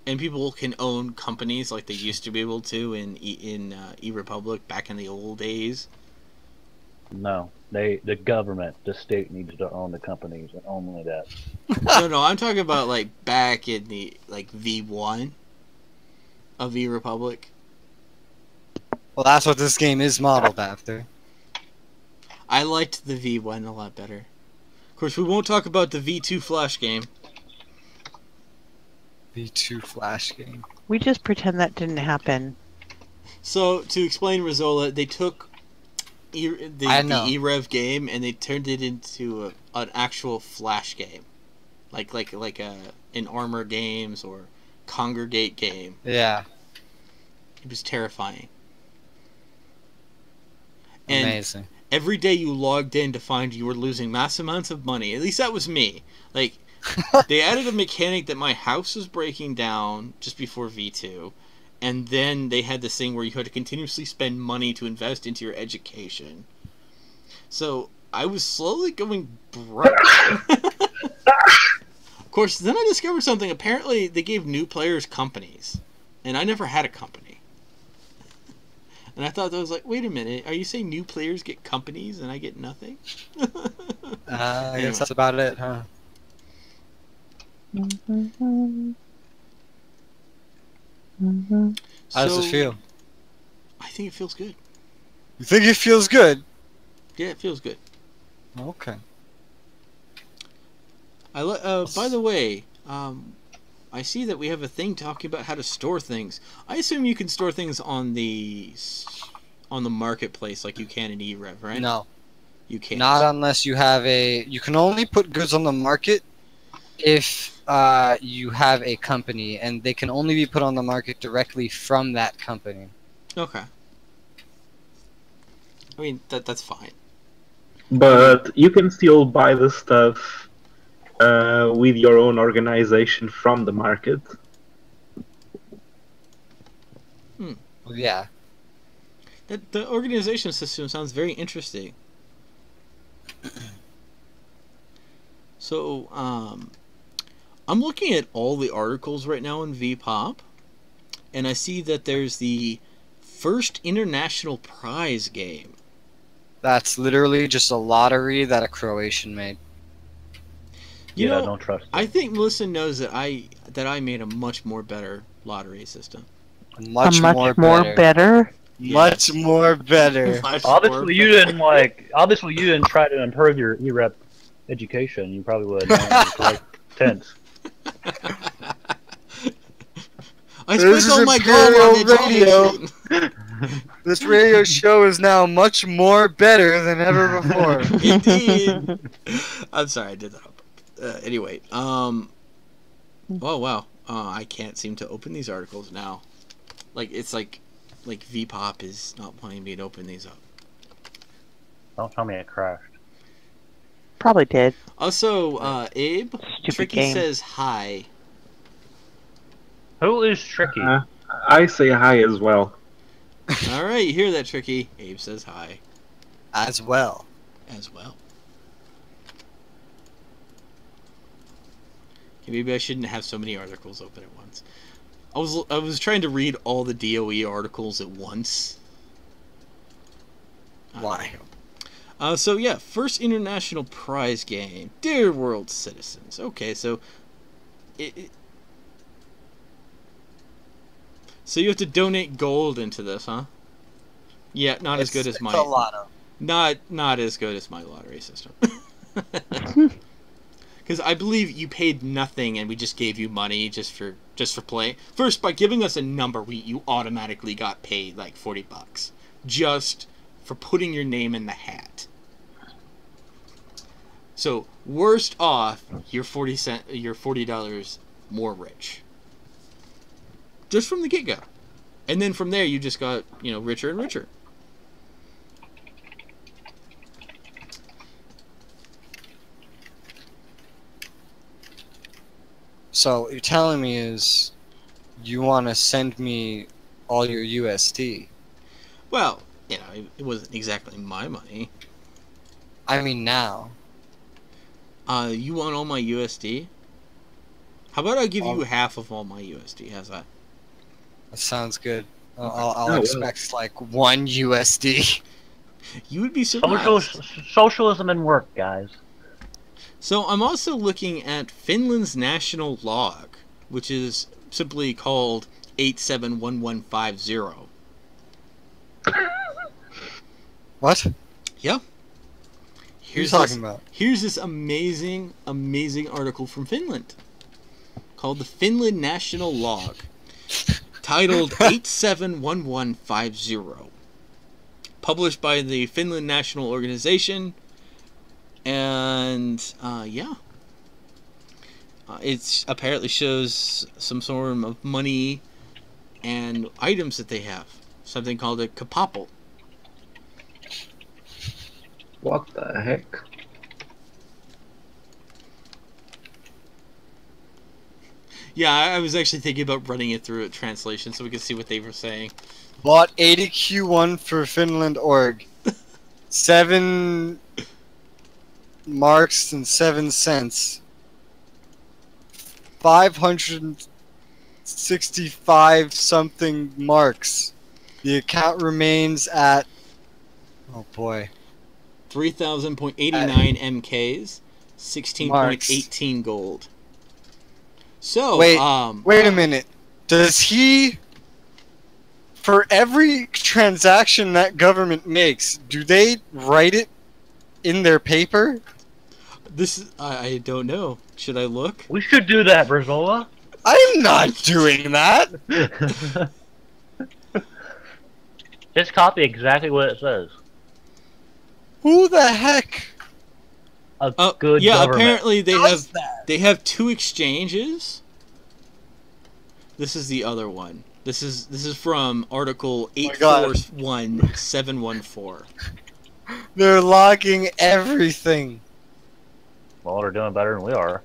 Speaker 1: and people can own companies like they used to be able to in E-Republic back in the old days.
Speaker 5: No, the government, the state needs to own the companies, and only that.
Speaker 1: No, I'm talking about like back in the V1 of E-Republic.
Speaker 2: Well, that's what this game is modeled after.
Speaker 1: I liked the V1 a lot better. Of course, we won't talk about the V2 Flash game.
Speaker 2: V2 Flash game.
Speaker 3: We just pretend that didn't happen.
Speaker 1: So, to explain Rizola, they took the E-Rev game and they turned it into an actual Flash game. Like an Armor Games or Congregate game.
Speaker 2: Yeah.
Speaker 1: It was terrifying. And
Speaker 2: Amazing.
Speaker 1: every day you logged in to find you were losing mass amounts of money. At least that was me. Like, they added a mechanic that my house was breaking down just before V2. And then they had this thing where you had to continuously spend money to invest into your education. So I was slowly going broke. Of course, then I discovered something. Apparently, they gave new players companies. And I never had a company. And I thought that was like, wait a minute, are you saying new players get companies and I get nothing?
Speaker 2: I guess that's about it, huh? How does it feel?
Speaker 1: I think it feels good.
Speaker 2: You think it feels good?
Speaker 1: Yeah, it feels good.
Speaker 2: Okay.
Speaker 1: By the way, I see that we have a thing talking about how to store things. I assume you can store things on the marketplace like you can in E-Rev, right?
Speaker 2: No.
Speaker 1: You can't.
Speaker 2: Not unless you have a... You can only put goods on the market if you have a company, and they can only be put on the market directly from that company.
Speaker 1: Okay. I mean, that's fine.
Speaker 6: But you can still buy the stuff with your own organization from the market.
Speaker 2: Well, yeah.
Speaker 1: The organization system sounds very interesting. So, I'm looking at all the articles right now in VPOP, and I see that there's the first international prize game.
Speaker 2: That's literally just a lottery that a Croatian made.
Speaker 1: You
Speaker 5: Yeah,
Speaker 1: know,
Speaker 5: don't trust it.
Speaker 1: I think Melissa knows that I made a much more better lottery system.
Speaker 2: Much more
Speaker 3: better.
Speaker 2: Much more better.
Speaker 1: Much
Speaker 5: Obviously,
Speaker 1: more
Speaker 5: you
Speaker 1: better.
Speaker 5: didn't like. Obviously, you didn't try to improve your E-Rep education. You probably would have known like tense.
Speaker 1: I
Speaker 2: This
Speaker 1: spent
Speaker 2: is
Speaker 1: all my gold on
Speaker 2: Imperial
Speaker 1: education.
Speaker 2: This radio show is now much more better than ever before.
Speaker 1: Indeed. I'm sorry, I did that up. Anyway, oh wow, I can't seem to open these articles now. Like it's like VPOP is not wanting me to open these up.
Speaker 5: Don't tell me it crashed.
Speaker 3: Probably did.
Speaker 1: Also, Abe,
Speaker 3: Stupid
Speaker 1: Tricky
Speaker 3: game.
Speaker 1: says hi.
Speaker 5: Who is Tricky?
Speaker 6: I say hi as well.
Speaker 1: All right, you hear that, Tricky? Abe says hi
Speaker 2: As well.
Speaker 1: as well. Okay, maybe I shouldn't have so many articles open at once. I was trying to read all the DOE articles at once.
Speaker 2: Why?
Speaker 1: So yeah, first international prize game, Dear World Citizens. Okay, so so you have to donate gold into this, huh? Yeah, not as good as
Speaker 2: It's
Speaker 1: my
Speaker 2: a lotto.
Speaker 1: not as good as my lottery system. Because I believe you paid nothing and we just gave you money just for play. First, by giving us a number, you automatically got paid like $40 just for putting your name in the hat. So worst off, you're $40 more rich. Just from the get-go. And then from there you just got, richer and richer.
Speaker 2: So what you're telling me is you want to send me all your USD.
Speaker 1: Well, it wasn't exactly my money.
Speaker 2: I mean now.
Speaker 1: You want all my USD? How about I give you half of all my USD? How's that?
Speaker 2: That sounds good. I'll expect like 1 USD.
Speaker 1: You would be surprised.
Speaker 5: Socialism and work, guys.
Speaker 1: So I'm also looking at Finland's national log, which is simply called 871150.
Speaker 2: What?
Speaker 1: Yeah.
Speaker 2: What are you talking about?
Speaker 1: Here's this amazing, amazing article from Finland called the Finland National Log, titled 871150, published by the Finland National Organization, and it apparently shows some sort of money and items that they have, something called a kapapel.
Speaker 6: What the heck?
Speaker 1: Yeah, I was actually thinking about running it through a translation so we could see what they were saying.
Speaker 2: Bought 80Q1 for Finland org. 7 marks and 7 cents. 565 something marks. The account remains at... Oh boy.
Speaker 1: 3,000.89 MKs, 16.18 gold. So,
Speaker 2: wait a minute. Does he... For every transaction that government makes, do they write it in their paper?
Speaker 1: I don't know. Should I look?
Speaker 5: We should do that, Brazola.
Speaker 2: I'm not doing that!
Speaker 5: Just copy exactly what it says.
Speaker 2: Who the heck?
Speaker 5: Good
Speaker 1: yeah,
Speaker 5: government.
Speaker 1: apparently
Speaker 2: Does
Speaker 1: they have 2 exchanges. This is the other one. This is from article 841714.
Speaker 2: They're logging everything.
Speaker 5: Well, they're doing better than we are.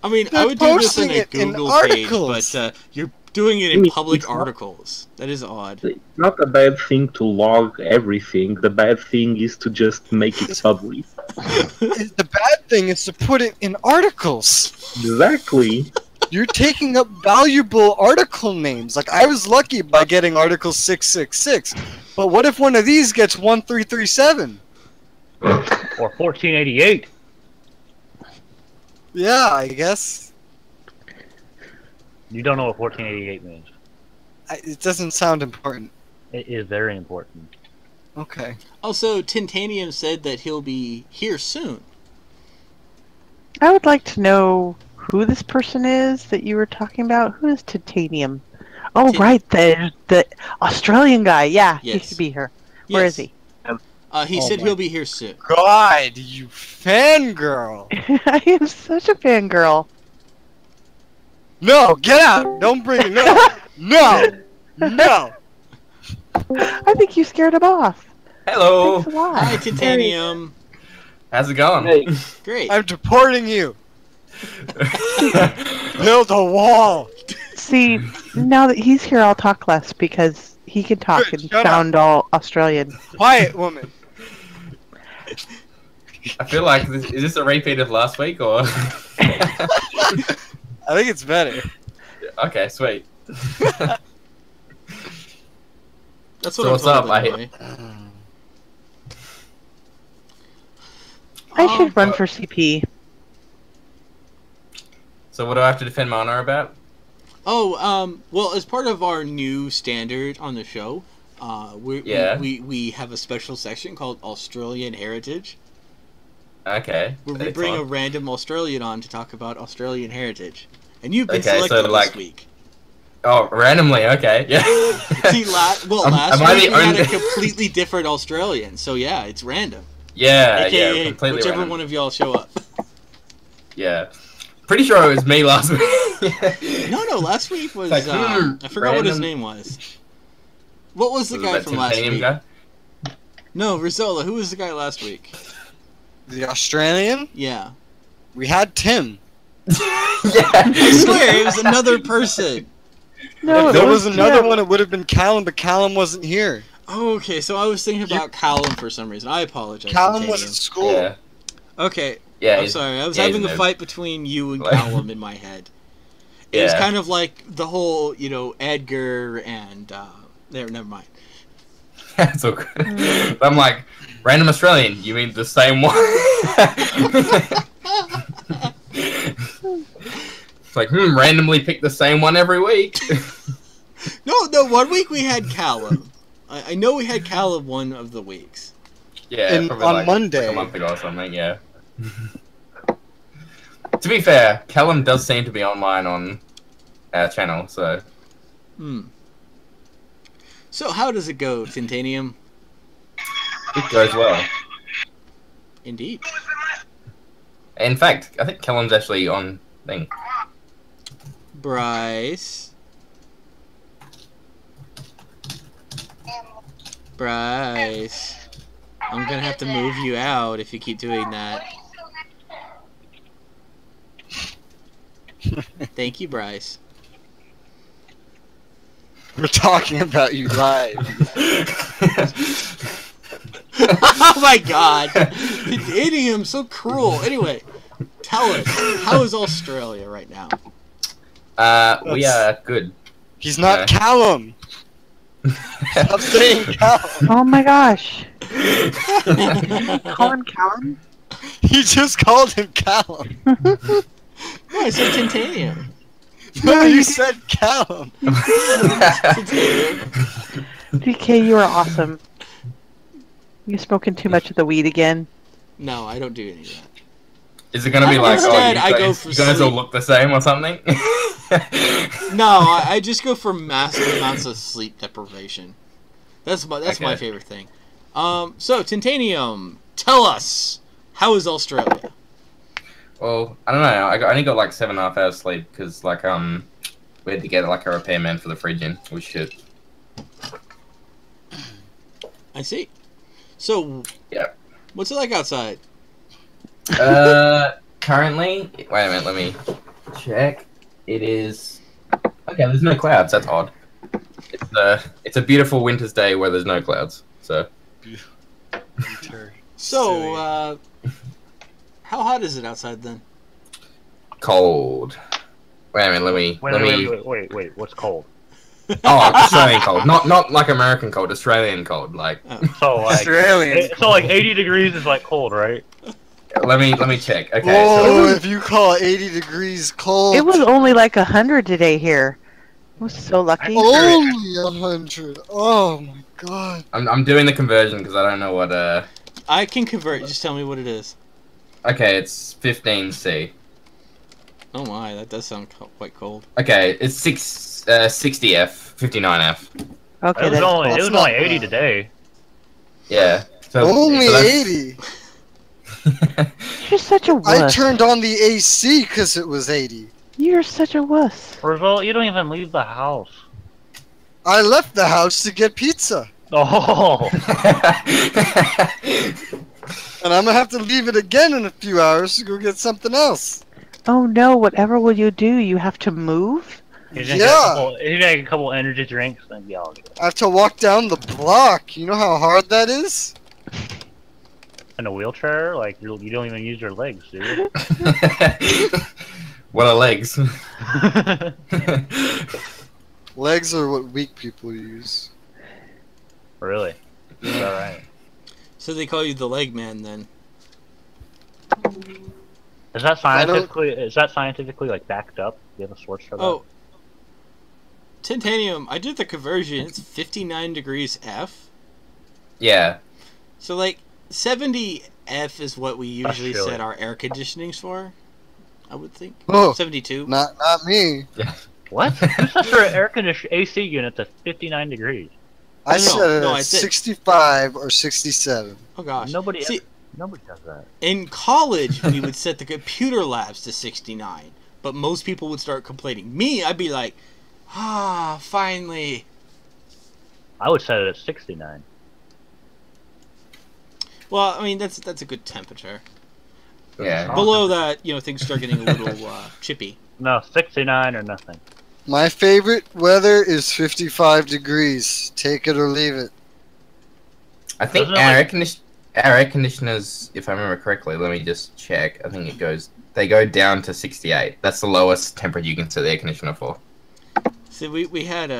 Speaker 1: I mean,
Speaker 2: They're
Speaker 1: I would do this in
Speaker 2: posting
Speaker 1: a
Speaker 2: it in
Speaker 1: Google page,
Speaker 2: articles.
Speaker 1: but you're doing it in public articles. That is odd.
Speaker 6: It's not a bad thing to log everything. The bad thing is to just make it public.
Speaker 2: The bad thing is to put it in articles.
Speaker 6: Exactly.
Speaker 2: You're taking up valuable article names. Like, I was lucky by getting article 666. But what if one of these gets 1337?
Speaker 5: Or 1488.
Speaker 2: Yeah, I guess.
Speaker 5: You don't know what 1488 means.
Speaker 2: It doesn't sound important.
Speaker 5: It is very important.
Speaker 2: Okay.
Speaker 1: Also, Titanium said that he'll be here soon.
Speaker 3: I would like to know who this person is that you were talking about. Who is Titanium? Oh, right, the Australian guy. Yeah, he
Speaker 1: Yes.
Speaker 3: should be here. Where is he?
Speaker 1: He said he'll be here soon.
Speaker 2: God, you fangirl.
Speaker 3: I am such a fangirl.
Speaker 2: No, get out. Don't bring it. No. No. No.
Speaker 3: I think you scared him off.
Speaker 7: Hello.
Speaker 3: Thanks a lot.
Speaker 1: Hi, Titanium.
Speaker 7: How's it going?
Speaker 6: Hey,
Speaker 1: Great.
Speaker 2: I'm deporting you. Build a wall.
Speaker 3: See, now that he's here, I'll talk less because he can talk
Speaker 2: Good,
Speaker 3: and
Speaker 2: shut
Speaker 3: sound all Australian.
Speaker 2: Quiet, woman.
Speaker 7: I feel like is this a repeat of last week or?
Speaker 2: I think it's better.
Speaker 7: Okay, sweet.
Speaker 1: That's
Speaker 7: So
Speaker 1: what
Speaker 7: what's
Speaker 1: I'm told,
Speaker 7: up?
Speaker 1: anyway.
Speaker 3: I should run for CP.
Speaker 7: So what do I have to defend my honor about?
Speaker 1: Well, as part of our new standard on the show, we have a special section called Australian Heritage,
Speaker 7: Okay.
Speaker 1: where we
Speaker 7: that's
Speaker 1: bring a
Speaker 7: fine.
Speaker 1: random Australian on to talk about Australian heritage. And you've been
Speaker 7: Okay, so,
Speaker 1: selected
Speaker 7: like-
Speaker 1: this week.
Speaker 7: Oh, randomly. Okay. Yeah.
Speaker 1: See, last
Speaker 7: Am
Speaker 1: week
Speaker 7: I
Speaker 1: we
Speaker 7: the
Speaker 1: had a
Speaker 7: only-
Speaker 1: completely different Australian, so yeah, it's random.
Speaker 7: Yeah.
Speaker 1: AKA
Speaker 7: Yeah. Completely
Speaker 1: whichever
Speaker 7: random.
Speaker 1: one of y'all show up.
Speaker 7: Yeah. Pretty sure it was me last week.
Speaker 1: No, last week was
Speaker 7: Like,
Speaker 1: I forgot what his
Speaker 7: random-
Speaker 1: name was. What was the
Speaker 7: Was
Speaker 1: guy
Speaker 7: that
Speaker 1: from last
Speaker 7: Titanium
Speaker 1: week?
Speaker 7: guy?
Speaker 1: No, Rizola. Who was the guy last week?
Speaker 2: The Australian?
Speaker 1: Yeah.
Speaker 2: We had Tim.
Speaker 7: Yeah.
Speaker 1: I swear, it was another person.
Speaker 3: No,
Speaker 2: There
Speaker 3: it
Speaker 2: was another
Speaker 3: Tim.
Speaker 2: one. It would have been Callum, but Callum wasn't here.
Speaker 1: Oh, okay, so I was thinking about Callum for some reason. I apologize.
Speaker 2: Callum was
Speaker 1: Titanium.
Speaker 2: at school.
Speaker 7: Yeah.
Speaker 1: Okay,
Speaker 7: Yeah.
Speaker 1: I'm sorry. I was
Speaker 7: yeah,
Speaker 1: having
Speaker 7: he's
Speaker 1: a
Speaker 7: noob.
Speaker 1: fight between you and
Speaker 7: Like-
Speaker 1: Callum in my head. It was
Speaker 7: Yeah.
Speaker 1: kind of like the whole, Edgar and never mind.
Speaker 7: It's all good. I'm like, random Australian. You mean the same one? It's like, randomly pick the same one every week.
Speaker 1: No. 1 week we had Callum. I know we had Callum one of the weeks.
Speaker 7: Yeah, probably
Speaker 2: on
Speaker 7: like
Speaker 2: Monday.
Speaker 7: a month ago or something. Yeah. To be fair, Callum does seem to be online on our channel, so.
Speaker 1: So how does it go, Titanium?
Speaker 7: It goes well.
Speaker 1: Indeed.
Speaker 7: In fact, I think Callum's actually on thing.
Speaker 1: Bryce. I'm gonna have to move you out if you keep doing that. Thank you, Bryce.
Speaker 2: We're talking about you live.
Speaker 1: Oh my god! The idiom so cruel. Anyway, tell us, how is Australia right now?
Speaker 7: We are good.
Speaker 2: He's not
Speaker 7: Yeah.
Speaker 2: Callum. Stop saying Callum.
Speaker 3: Oh my gosh. Call him Callum?
Speaker 2: He just called him Callum.
Speaker 1: No, I said Titanium.
Speaker 2: No, you said Callum.
Speaker 3: DK, you are awesome. You smoking too much of the weed again?
Speaker 1: No, I don't do any of that.
Speaker 7: Is it gonna be like,
Speaker 1: Instead,
Speaker 7: you
Speaker 1: I
Speaker 7: guys,
Speaker 1: go for
Speaker 7: you guys all
Speaker 1: sleep.
Speaker 7: look the same or something?
Speaker 1: No, I just go for massive amounts of sleep deprivation. That's my
Speaker 7: Okay.
Speaker 1: favorite thing. So Titanium, tell us, how is Australia?
Speaker 7: Well, I don't know. I only got like 7.5 hours sleep because like we had to get like a repairman for the fridge in. It was shit.
Speaker 1: I see. So,
Speaker 7: Yeah.
Speaker 1: what's it like outside?
Speaker 7: Currently, wait a minute. Let me check. It is okay. There's no clouds. That's odd. It's a beautiful winter's day where there's no clouds. So
Speaker 1: So, how hot is it outside then?
Speaker 7: cold. Wait a minute. Let me.
Speaker 5: Wait. What's cold?
Speaker 7: Oh, Australian cold. Not like American cold. Australian cold. Like.
Speaker 5: So like,
Speaker 2: Australian.
Speaker 5: so like 80 degrees is like cold, right?
Speaker 7: Let me check. Okay.
Speaker 2: Whoa,
Speaker 7: So,
Speaker 2: if you call 80 degrees cold,
Speaker 3: It was only like 100 today here. I was so lucky.
Speaker 2: only 100. Oh my god.
Speaker 7: I'm doing the conversion because I don't know what
Speaker 1: I can convert. Just tell me what it is.
Speaker 7: Okay, it's 15C.
Speaker 1: Oh my, that does sound quite cold.
Speaker 7: Okay, it's 60F, 59F.
Speaker 3: Okay,
Speaker 5: It was
Speaker 3: that's
Speaker 5: only
Speaker 3: cool.
Speaker 5: it was
Speaker 2: not
Speaker 5: only 80
Speaker 2: bad.
Speaker 5: today.
Speaker 7: Yeah. So,
Speaker 2: Only
Speaker 7: so
Speaker 2: 80.
Speaker 3: You're such a
Speaker 2: I
Speaker 3: wuss.
Speaker 2: turned on the AC because it was 80.
Speaker 3: You're such a wuss.
Speaker 5: Rizal, you don't even leave the house.
Speaker 2: I left the house to get pizza.
Speaker 5: Oh,
Speaker 2: And I'm gonna have to leave it again in a few hours to go get something else.
Speaker 3: Oh no, whatever will you do? You have to move?
Speaker 5: he's
Speaker 2: Yeah.
Speaker 5: gonna get a couple energy drinks and be all good.
Speaker 2: I have to walk down the block. You know how hard that is?
Speaker 5: In a wheelchair, like you don't even use your legs, do you?
Speaker 7: What are legs?
Speaker 2: Legs are what weak people use.
Speaker 5: Really? Is that right?
Speaker 1: So they call you the leg man then?
Speaker 5: Is that scientifically like backed up? Do you have a source for that?
Speaker 1: Oh, Titanium. I did the conversion. It's 59 degrees F.
Speaker 7: Yeah.
Speaker 1: So like 70 F is what we usually
Speaker 5: chilly.
Speaker 1: set our air conditionings for. I would think.
Speaker 2: Oh,
Speaker 1: 72.
Speaker 2: not me.
Speaker 5: What? Who sets their air conditioning AC unit to 59 degrees?
Speaker 2: I
Speaker 1: No,
Speaker 2: set it
Speaker 1: no,
Speaker 2: at
Speaker 1: I said-
Speaker 2: 65 or 67.
Speaker 1: Oh gosh.
Speaker 5: Nobody
Speaker 1: See,
Speaker 5: does that.
Speaker 1: in college we would set the computer labs to 69, but most people would start complaining. Me, I'd be like, finally.
Speaker 5: I would set it at 69.
Speaker 1: Well, I mean that's a good temperature.
Speaker 7: Yeah.
Speaker 1: Below that, things start getting a little chippy.
Speaker 5: No, 69 or nothing.
Speaker 2: My favorite weather is 55 degrees. Take it or leave it.
Speaker 7: I think
Speaker 5: Doesn't it
Speaker 7: our
Speaker 5: like-
Speaker 7: air condition. Our air conditioners, if I remember correctly, let me just check. I think they go down to 68. That's the lowest temperature you can set the air conditioner for.
Speaker 1: See, we had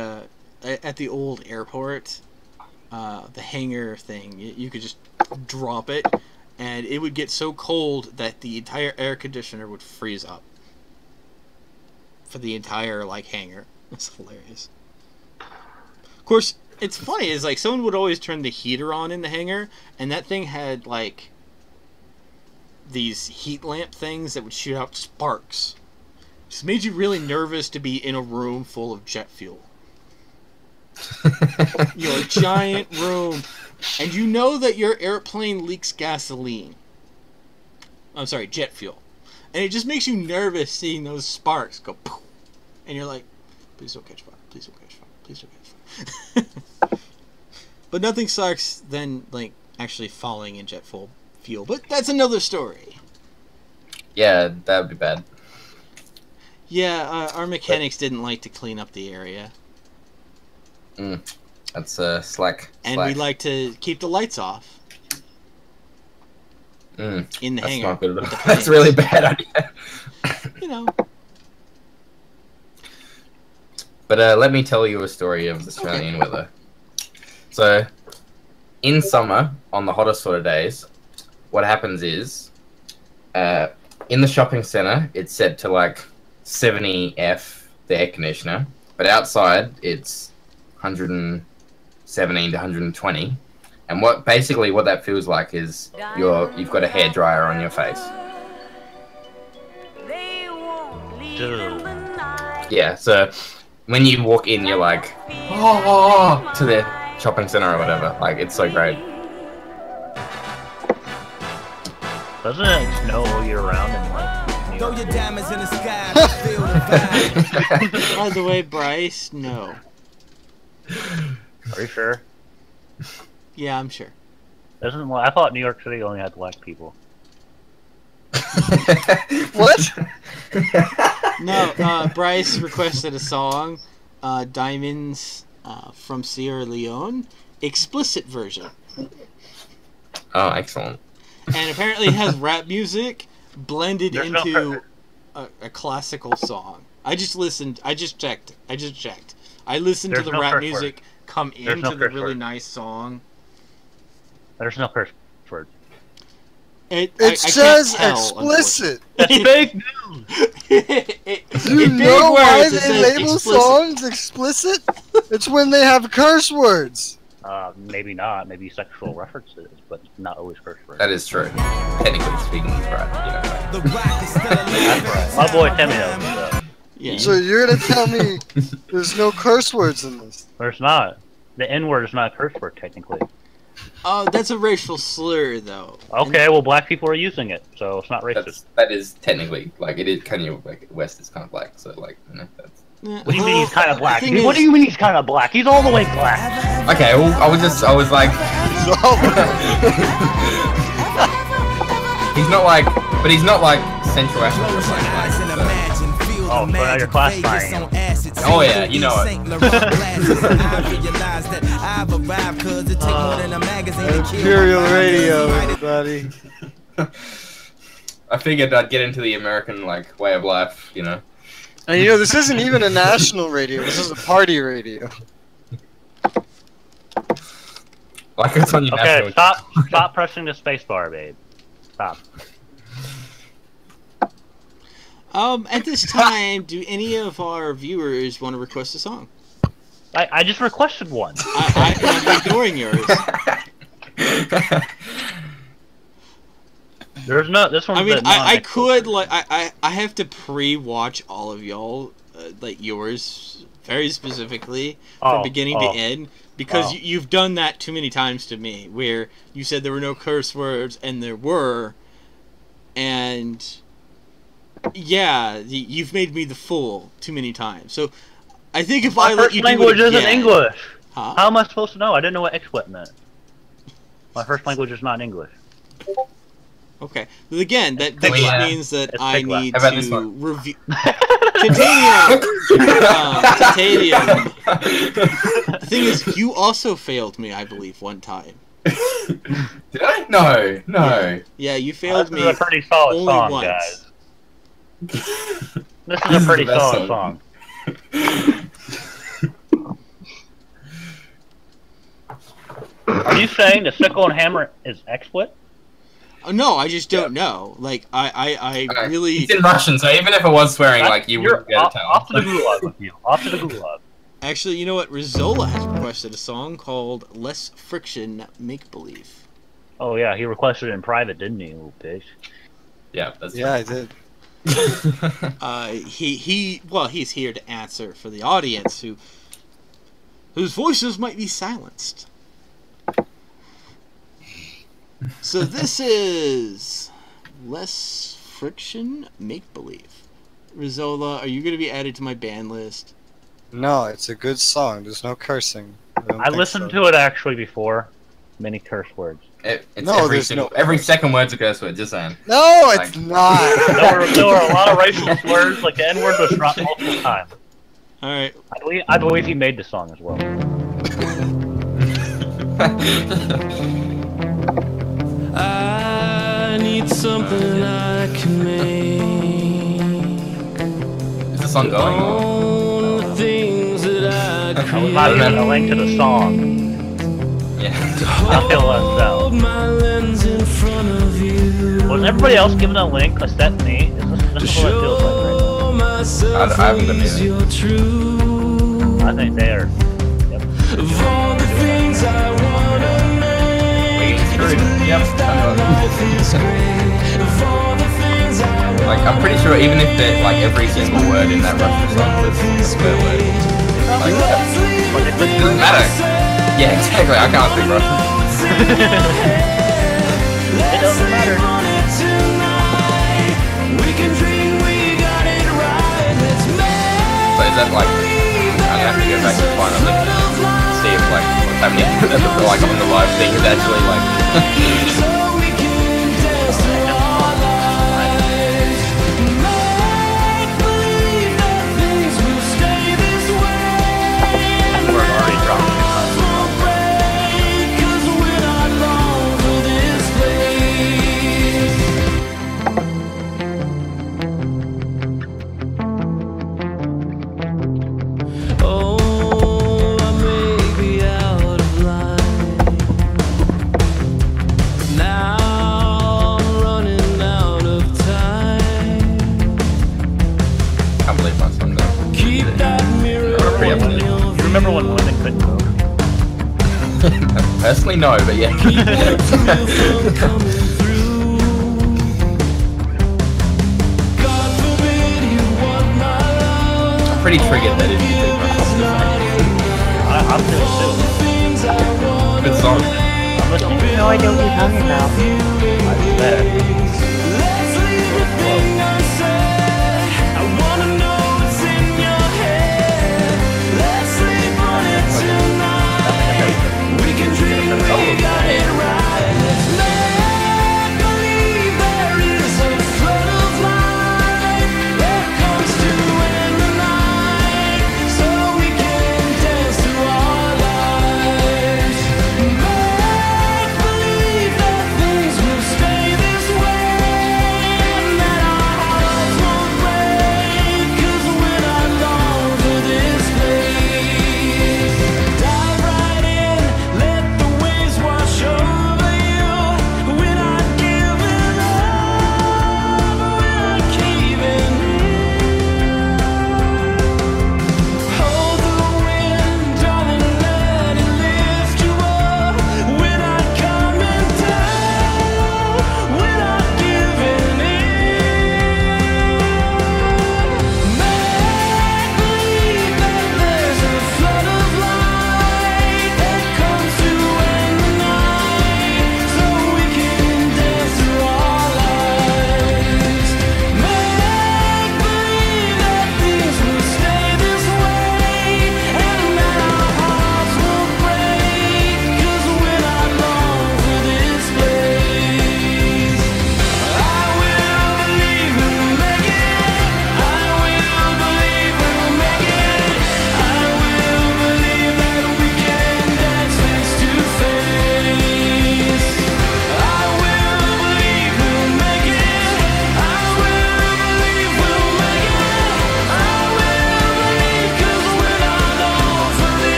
Speaker 1: at the old airport, the hangar thing. You could just drop it, and it would get so cold that the entire air conditioner would freeze up for the entire hangar. It's hilarious. Of course, it's funny. Is someone would always turn the heater on in the hangar, and that thing had these heat lamp things that would shoot out sparks. Just made you really nervous to be in a room full of jet fuel. A giant room, and you know that your airplane leaks gasoline. I'm sorry, jet fuel. And it just makes you nervous seeing those sparks go poof. And you're like, please don't catch fire, please don't catch fire, please don't catch fire. But nothing sucks than actually falling in jet fuel. But that's another story.
Speaker 7: Yeah, that would be bad.
Speaker 1: Yeah, our mechanics didn't like to clean up the area.
Speaker 7: That's slack.
Speaker 1: And we like to keep the lights off. In the hangar.
Speaker 7: Not good at all. That's a really bad idea. But let me tell you a story of Australian weather. So, in summer, on the hottest sort of days, what happens is, in the shopping centre, it's set to 70 F, the air conditioner, but outside it's 117 to 120. And what that feels like is you've got a hairdryer on your face. Yeah, so when you walk in, you're like, oh, to the shopping center or whatever. It's so great.
Speaker 5: Doesn't it snow all year round in New York?
Speaker 8: Throw your diamonds in the sky, feel the vibe.
Speaker 1: By the way, Bryce, no.
Speaker 5: Are you sure?
Speaker 1: Yeah, I'm sure.
Speaker 5: I thought New York City only had black people.
Speaker 2: What?
Speaker 1: No, Bryce requested a song, Diamonds from Sierra Leone, explicit version.
Speaker 7: Oh, excellent.
Speaker 1: And apparently it has rap music blended into a classical song. I just checked. I listened to the rap music come into the really nice song.
Speaker 5: There's no curse word.
Speaker 2: It says explicit.
Speaker 5: That's fake news.
Speaker 2: Do you know why they label songs explicit? It's when they have curse words.
Speaker 5: Maybe not. Maybe sexual references, but not always curse words.
Speaker 7: That is true. Technically speaking, right.
Speaker 5: That's right. My boy Timmy knows.
Speaker 1: Yeah.
Speaker 2: So you're gonna tell me there's no curse words in this?
Speaker 5: There's not. The N-word is not a curse word, technically.
Speaker 1: That's a racial slur, though.
Speaker 5: Okay, well, black people are using it, so it's not racist.
Speaker 7: That is technically, it is Kanye West is kind of black, so, that's...
Speaker 5: What do you mean he's kind of black? What do you mean he's kind of black? He's all the way black.
Speaker 7: Okay, well, I was like... he's not Central African or something.
Speaker 5: Oh, so now you're classifying him.
Speaker 7: Oh yeah, you know it.
Speaker 2: Imperial Radio, everybody.
Speaker 7: I figured I'd get into the American way of life,
Speaker 2: And this isn't even a national radio. This is a party radio.
Speaker 7: It's on your
Speaker 5: national. Stop pressing the space bar, babe. Stop.
Speaker 1: At this time, do any of our viewers want to request a song?
Speaker 5: I just requested one.
Speaker 1: I'm ignoring yours.
Speaker 5: There's no. This one.
Speaker 1: I could I have to pre-watch all of y'all yours very specifically from beginning to end because you've done that too many times to me where you said there were no curse words and there were, and yeah, you've made me the fool too many times. So I think if I let you do it again...
Speaker 5: My first language isn't English.
Speaker 1: Huh?
Speaker 5: How am I supposed to know? I didn't know what explit meant. My first language is not English.
Speaker 1: Okay. But again, that just means that I need to review... Titanium. The thing is, you also failed me, I believe, one time.
Speaker 7: Did I? No, no.
Speaker 1: Yeah, you failed
Speaker 5: This
Speaker 1: me.
Speaker 5: is a pretty solid
Speaker 1: only
Speaker 5: song,
Speaker 1: once.
Speaker 5: guys. This is
Speaker 7: This
Speaker 5: a
Speaker 7: is
Speaker 5: pretty
Speaker 7: the best
Speaker 5: solid
Speaker 7: song.
Speaker 5: song. Are you saying the sickle and hammer is XSplit?
Speaker 1: No, I just don't know. Like, I
Speaker 7: Okay.
Speaker 1: really.
Speaker 7: It's in Russian, so even if it was swearing, like, you
Speaker 5: You're
Speaker 7: wouldn't be able
Speaker 5: off,
Speaker 7: to tell.
Speaker 5: off to the gulag with you. Off to the gulag.
Speaker 1: Actually, you know what? Rizola has requested a song called Less Friction Make Believe.
Speaker 5: Oh yeah, he requested it in private, didn't he, little bitch?
Speaker 7: Yeah, that's
Speaker 2: Yeah, I did.
Speaker 1: He's here to answer for the audience whose voices might be silenced. So this is Less Friction Make Believe. Rizola, are you going to be added to my ban list?
Speaker 2: No, it's a good song. There's no cursing.
Speaker 5: I listened to it actually before. Many curse words.
Speaker 7: It's
Speaker 2: No, there's
Speaker 7: every second word's a curse word, just saying.
Speaker 2: No, it's not.
Speaker 5: There were a lot of racial slurs, like the N word was dropped multiple times.
Speaker 1: Alright.
Speaker 5: I believe he made the song as well.
Speaker 8: I need something I can make.
Speaker 7: Is the song going?
Speaker 8: All the things that I
Speaker 5: I was not even a link to the song.
Speaker 7: Yeah.
Speaker 5: I feel left out.
Speaker 8: my lens in front of you.
Speaker 5: Was everybody else given a link except me? This is what it feels like right
Speaker 8: Show myself
Speaker 7: I haven't been
Speaker 8: is
Speaker 7: either.
Speaker 8: your truth.
Speaker 5: now. I think they are. Yep.
Speaker 8: Of all the things I wanna make.
Speaker 7: Yep.
Speaker 8: Life is great. Of all the things I want.
Speaker 7: Like, I'm pretty sure even if like every single word in that Russian song was a swear word. Like, it doesn't matter. Yeah, exactly. I can't speak Russian.
Speaker 5: It doesn't matter.
Speaker 7: So is that like, I'm gonna have to go back and find a link and see if like what's happening like on the live thing is actually like.
Speaker 5: We're already dropping it.
Speaker 8: Oh, I may be out of line. Now I'm running out of time.
Speaker 7: Can't believe my song though.
Speaker 8: Keep that mirror
Speaker 7: Pretty
Speaker 8: on
Speaker 7: upset.
Speaker 8: your
Speaker 5: You remember when women couldn't cook?
Speaker 7: Personally, no, but yeah.
Speaker 8: from coming through. God forbid you want my love.
Speaker 7: I'm pretty triggered that it is Russian.
Speaker 5: I'm still too.
Speaker 7: Good song.
Speaker 5: I'm listening.
Speaker 3: No idea what you're talking about.
Speaker 5: I bet.
Speaker 8: Let's leave everything unsaid. I wanna know what's in your head. Let's sleep on it tonight. We can dream we got it right. Let's make believe there is a flood of light that comes to end the night, so we can dance through our lives. Make believe that things will stay this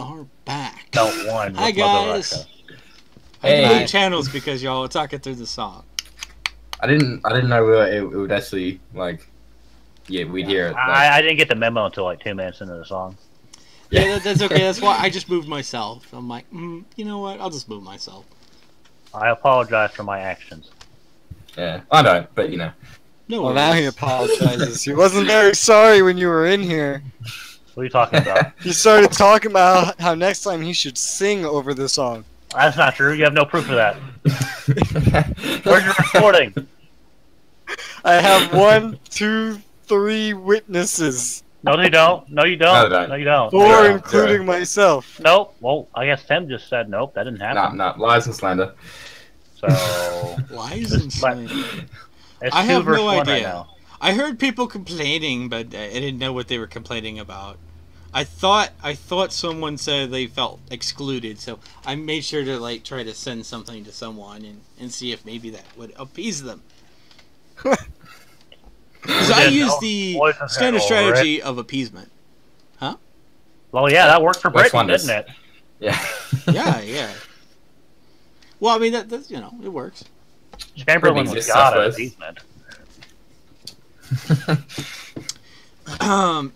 Speaker 1: are back.
Speaker 5: Don't one.
Speaker 1: Hi,
Speaker 5: with Mother
Speaker 1: guys.
Speaker 5: Russia.
Speaker 1: I had to
Speaker 7: Hey.
Speaker 1: move channels because y'all were talking through the song.
Speaker 7: I didn't know it would actually like. Yeah, we'd hear it. Like,
Speaker 5: I didn't get the memo until like 2 minutes into the song.
Speaker 1: Yeah, that's okay. That's why I just moved myself. I'm like, you know what? I'll just move myself.
Speaker 5: I apologize for my actions.
Speaker 7: yeah, I don't, but you know.
Speaker 1: No
Speaker 2: Well,
Speaker 1: worries.
Speaker 2: now he apologizes. He wasn't very sorry when you were in here.
Speaker 5: What are you talking about?
Speaker 2: He started talking about how next time he should sing over the song.
Speaker 5: That's not true. You have no proof of that. Where's your recording?
Speaker 2: I have 1, 2, 3 witnesses.
Speaker 5: No, you don't. No, you don't.
Speaker 7: No, they don't.
Speaker 5: No, you don't.
Speaker 2: 4,
Speaker 7: Yeah,
Speaker 2: including myself.
Speaker 5: Nope. Well, I guess Tim just said nope. That didn't happen.
Speaker 7: Nah, lies and slander.
Speaker 5: So
Speaker 1: Lies and slander.
Speaker 5: it's
Speaker 1: I
Speaker 5: 2
Speaker 1: have
Speaker 5: versus
Speaker 1: no
Speaker 5: 1 right
Speaker 1: idea.
Speaker 5: now.
Speaker 1: I heard people complaining, but I didn't know what they were complaining about. I thought someone said they felt excluded, so I made sure to like try to send something to someone and see if maybe that would appease them. Because I
Speaker 5: did
Speaker 1: use
Speaker 5: know.
Speaker 1: the
Speaker 5: Boys and
Speaker 1: standard
Speaker 5: girls,
Speaker 1: strategy of appeasement.
Speaker 5: Well, yeah, that worked for
Speaker 7: Which
Speaker 5: Britain,
Speaker 7: one does?
Speaker 5: didn't it?
Speaker 7: Yeah.
Speaker 1: Yeah. Well, I mean that's it works.
Speaker 5: Chamberlain was
Speaker 7: exists,
Speaker 5: god
Speaker 7: I
Speaker 5: of
Speaker 7: suppose.
Speaker 5: appeasement.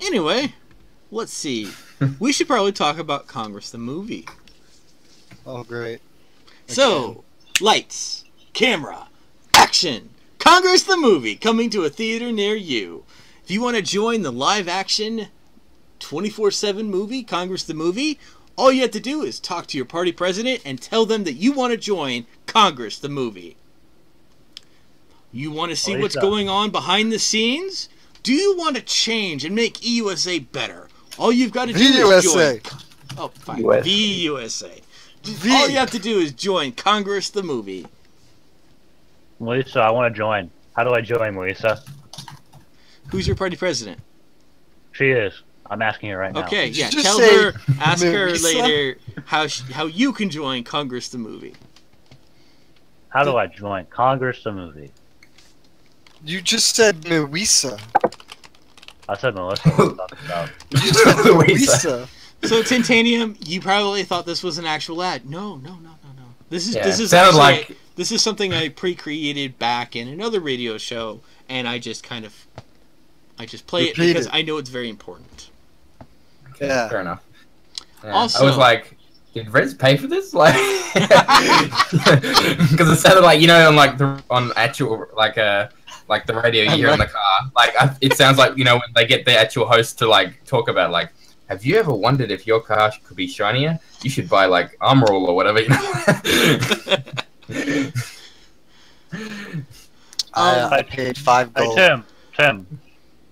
Speaker 1: Anyway, let's see. We should probably talk about Congress the movie.
Speaker 2: Oh, great.
Speaker 1: So, lights, camera, action! Congress the movie coming to a theater near you. If you want to join the live action 24/7 movie, Congress the movie, all you have to do is talk to your party president and tell them that you want to join Congress the movie. You want to see what's going on behind the scenes? Do you want to change and make EUSA better? All you've got to do is
Speaker 2: USA.
Speaker 1: join. Oh, fine.
Speaker 6: USA.
Speaker 1: The USA. All you have to do is join Congress the movie.
Speaker 5: Lisa, I want to join. How do I join, Lisa?
Speaker 1: Who's your party president?
Speaker 5: She is. I'm asking her right now.
Speaker 1: Okay,
Speaker 2: Did you
Speaker 1: yeah.
Speaker 2: just
Speaker 1: Tell
Speaker 2: say
Speaker 1: her, ask her
Speaker 2: Marisa?
Speaker 1: later how you can join Congress the movie.
Speaker 5: How do I join Congress the movie?
Speaker 2: You just said Marisa.
Speaker 5: I said Melissa. What are you talking about?
Speaker 2: You said
Speaker 7: Louisa.
Speaker 2: Marisa.
Speaker 1: So Titanium, you probably thought this was an actual ad. No. This is
Speaker 7: Yeah,
Speaker 1: this is
Speaker 7: sounded
Speaker 1: actually
Speaker 7: like-
Speaker 1: this is something I pre-created back in another radio show, and I just play it
Speaker 2: Repeat
Speaker 1: because
Speaker 2: it.
Speaker 1: I know it's very important.
Speaker 2: Yeah.
Speaker 7: Fair enough. Yeah.
Speaker 1: Also-
Speaker 7: I was like, did Reds pay for this? Like, because it sounded like on actual like the radio you hear in the car. Like it sounds like when they get the actual host to like talk about like, have you ever wondered if your car could be shinier? You should buy like Armor All or whatever.
Speaker 2: I paid 5
Speaker 5: Hey,
Speaker 2: gold.
Speaker 5: Tim.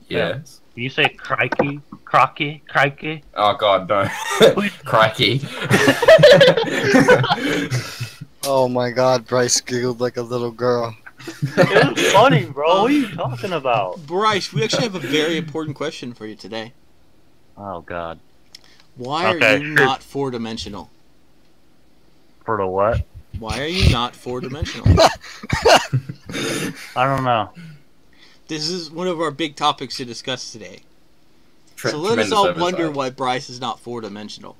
Speaker 7: Yeah.
Speaker 5: Can you say crikey? Crikey?
Speaker 7: Oh God, no. Crikey.
Speaker 2: Oh my god, Bryce giggled like a little girl.
Speaker 5: It was funny, bro. What are you talking about?
Speaker 1: Bryce, we actually have a very important question for you today.
Speaker 5: Oh, God.
Speaker 1: Why are
Speaker 5: Okay,
Speaker 1: you
Speaker 5: sure.
Speaker 1: not four-dimensional?
Speaker 5: For the what?
Speaker 1: Why are you not four-dimensional?
Speaker 5: I don't know.
Speaker 1: This is one of our big topics to discuss today. So let us
Speaker 7: Tremendous
Speaker 1: all
Speaker 7: oversight.
Speaker 1: wonder why Bryce is not four-dimensional.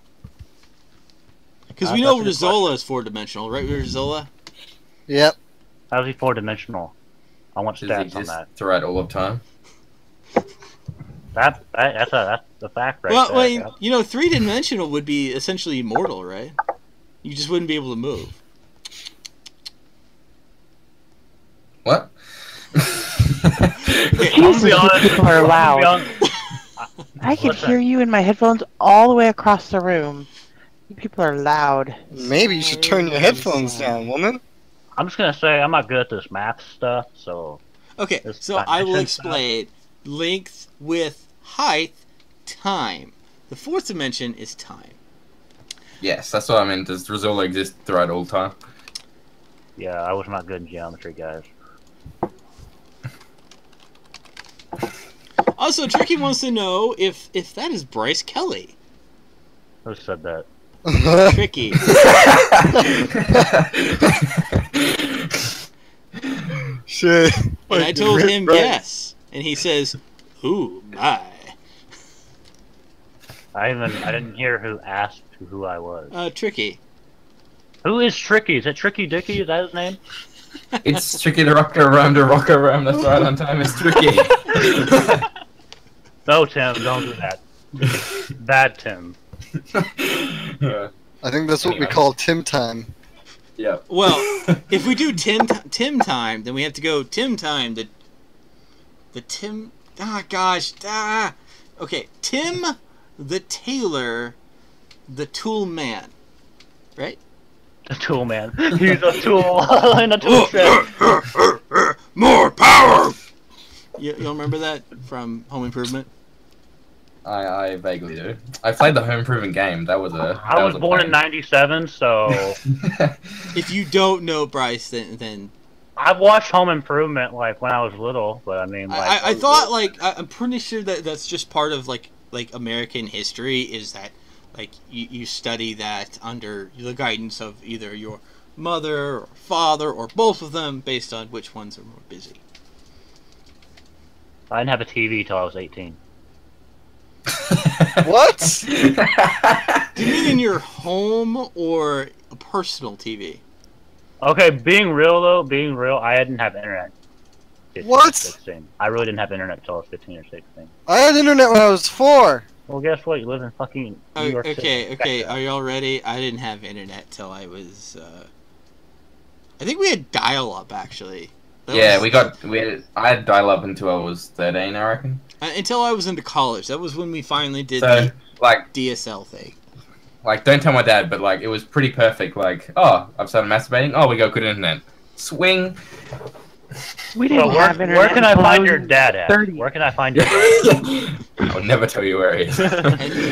Speaker 1: Because
Speaker 5: I
Speaker 1: we
Speaker 5: thought
Speaker 1: know
Speaker 5: you were
Speaker 1: Rizola is four-dimensional, right, Rizola?
Speaker 2: Yep.
Speaker 5: How's he four-dimensional? I want
Speaker 7: Does he
Speaker 5: stats on
Speaker 7: just
Speaker 5: that.
Speaker 7: throughout all of time?
Speaker 5: That's the fact right
Speaker 1: Well,
Speaker 5: there.
Speaker 1: I mean, three-dimensional would be essentially immortal, right? You just wouldn't be able to move.
Speaker 7: What?
Speaker 3: Jesus, you people are loud.
Speaker 5: Young,
Speaker 3: I can
Speaker 5: Listen.
Speaker 3: hear you in my headphones all the way across the room. You people are loud.
Speaker 2: Maybe you should turn your headphones down, woman.
Speaker 5: I'm just gonna say I'm not good at this math stuff, so
Speaker 1: Okay,
Speaker 5: This
Speaker 1: so I will
Speaker 5: dimension
Speaker 1: explain. Length, width, height, time. The fourth dimension is time.
Speaker 7: Yes, that's what I mean. Does Rizola exist throughout all time?
Speaker 5: yeah, I was not good in geometry, guys.
Speaker 1: Also, Tricky wants to know if that is Bryce Kelly.
Speaker 5: Who said that?
Speaker 1: Tricky.
Speaker 2: Shit.
Speaker 1: And I told him yes. And he says, ooh, my.
Speaker 5: I didn't hear who asked who I was.
Speaker 1: Tricky.
Speaker 5: Who is Tricky? Is it Tricky Dicky? Is that his name?
Speaker 7: It's tricky to rock around to rock around. That's right on time. It's tricky.
Speaker 5: No, Tim, don't do that. Bad Tim.
Speaker 7: Yeah.
Speaker 2: I think that's what we
Speaker 7: Anyway.
Speaker 2: call Tim time.
Speaker 7: Yeah.
Speaker 1: Well, if we do Tim time, then we have to go Tim time. The Tim. Ah, gosh. Ah. Okay, Tim the Tailor, the Tool Man. Right?
Speaker 5: The tool man. He's a tool in a tool shed.
Speaker 1: More power! You'll remember that from Home Improvement?
Speaker 7: I vaguely do. I played the Home Improvement game. That was a.
Speaker 5: I was born in '97, so
Speaker 1: If you don't know Bryce, then
Speaker 5: I've watched Home Improvement like when I was little. But I mean, like,
Speaker 1: I thought like I'm pretty sure that that's just part of like American history is that like you study that under the guidance of either your mother or father or both of them based on which ones are more busy.
Speaker 5: I didn't have a TV till I was 18.
Speaker 2: What?
Speaker 1: Do you mean in your home or a personal TV?
Speaker 5: Okay, being real, I didn't have internet. 15 or
Speaker 2: What?
Speaker 5: 16. I really didn't have internet until I was 15 or 16.
Speaker 2: I had internet when I was 4.
Speaker 5: Well, guess what? You live in fucking New York City.
Speaker 1: Okay. Are y'all ready? I didn't have internet till I was. I think we had dial-up actually. That
Speaker 7: Yeah,
Speaker 1: was-
Speaker 7: I had dial-up until I was 13, I reckon.
Speaker 1: Until I was into college. That was when we finally did
Speaker 7: So,
Speaker 1: the
Speaker 7: like,
Speaker 1: DSL thing.
Speaker 7: don't tell my dad, but like, it was pretty perfect. Like, oh, I've started masturbating. Oh, we got good internet. Swing.
Speaker 3: We
Speaker 5: So
Speaker 3: didn't have internet.
Speaker 5: where can I
Speaker 3: until
Speaker 5: find
Speaker 3: was
Speaker 5: your dad at?
Speaker 3: 30.
Speaker 5: Where can I find your dad?
Speaker 7: I'll never tell you where he is.
Speaker 1: And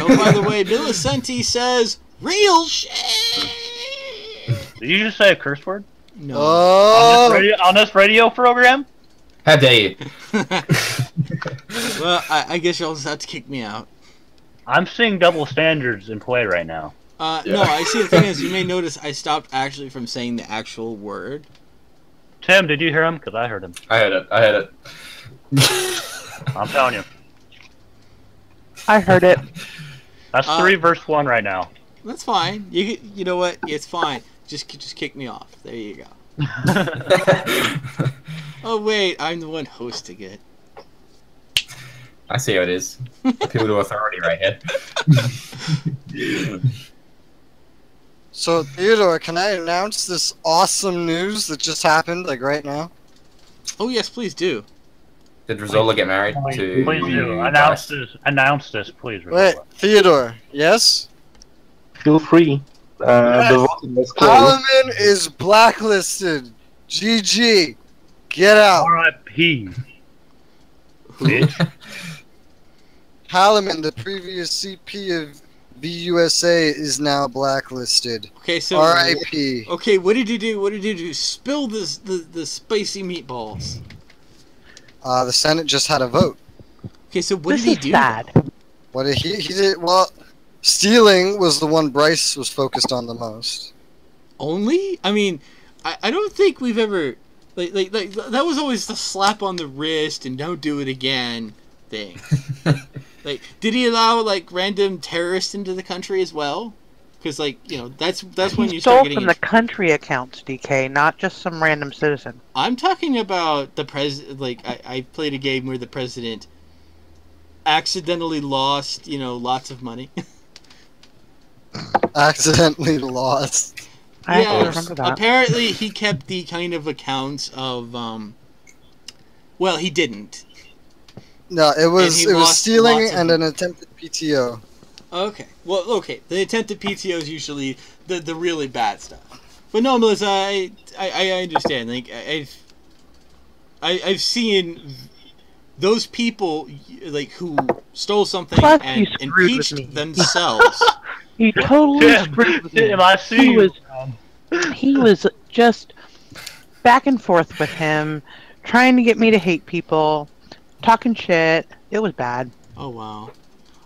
Speaker 1: oh, by the way, Millicenti says real shit.
Speaker 5: Did you just say a curse word?
Speaker 1: No.
Speaker 2: Oh,
Speaker 5: On this radio program?
Speaker 7: How dare you?
Speaker 1: Well, I guess y'all just have to kick me out.
Speaker 5: I'm seeing double standards in play right now.
Speaker 1: No, I see. The thing is, you may notice I stopped actually from saying the actual word.
Speaker 5: Tim, did you hear him? Because I heard him.
Speaker 7: I heard it.
Speaker 5: I'm telling you.
Speaker 3: I heard it.
Speaker 5: That's 3 verse 1 right now.
Speaker 1: That's fine. You know what? It's fine. Just kick me off. There you go. Oh wait, I'm the one hosting it.
Speaker 7: I see how it is. Appeal to authority right here.
Speaker 2: so Theodore, can I announce this awesome news that just happened, like right now?
Speaker 1: Oh yes, please do.
Speaker 7: Did Rizola get married to...
Speaker 5: Please do.
Speaker 7: Bryce?
Speaker 5: Announce this, please.
Speaker 2: Wait, Theodore, yes?
Speaker 6: Feel free. The voting is closed.
Speaker 2: Parliament is blacklisted. GG. Get out.
Speaker 5: R.I.P. Bitch.
Speaker 2: Halleman, the previous CP of the USA, is now blacklisted.
Speaker 1: Okay, so
Speaker 2: R.I.P.
Speaker 1: Okay, what did you do? What did you do? Spill the spicy meatballs.
Speaker 2: The Senate just had a vote.
Speaker 1: Okay, so what
Speaker 3: This
Speaker 1: did he
Speaker 3: is
Speaker 1: do?
Speaker 3: sad.
Speaker 2: What did he did? Well, stealing was the one Bryce was focused on the most.
Speaker 1: Only? I mean, I don't think we've ever like that was always the slap on the wrist and don't do it again thing. Like, did he allow like random terrorists into the country as well? Because like that's when
Speaker 3: He
Speaker 1: you start
Speaker 3: stole
Speaker 1: getting.
Speaker 3: from the country accounts, DK, not just some random citizen.
Speaker 1: I'm talking about the president. Like I played a game where the president accidentally lost lots of money.
Speaker 2: Accidentally lost.
Speaker 3: I
Speaker 1: Yeah,
Speaker 3: remember that.
Speaker 1: apparently he kept the kind of accounts of well, he didn't.
Speaker 2: No, it was
Speaker 1: he
Speaker 2: it was
Speaker 1: lost
Speaker 2: stealing
Speaker 1: lots of
Speaker 2: and
Speaker 1: them.
Speaker 2: an attempted PTO.
Speaker 1: Okay. Well, okay. The attempted PTO is usually the really bad stuff. But no, Melissa, I understand. Like I've seen those people like who stole something
Speaker 3: Plus,
Speaker 1: and
Speaker 3: you screwed with me.
Speaker 1: impeached themselves.
Speaker 3: He totally
Speaker 5: Tim,
Speaker 3: screwed with me.
Speaker 5: Tim, I see you.
Speaker 3: He was just back and forth with him, trying to get me to hate people, talking shit. It was bad.
Speaker 1: Oh wow.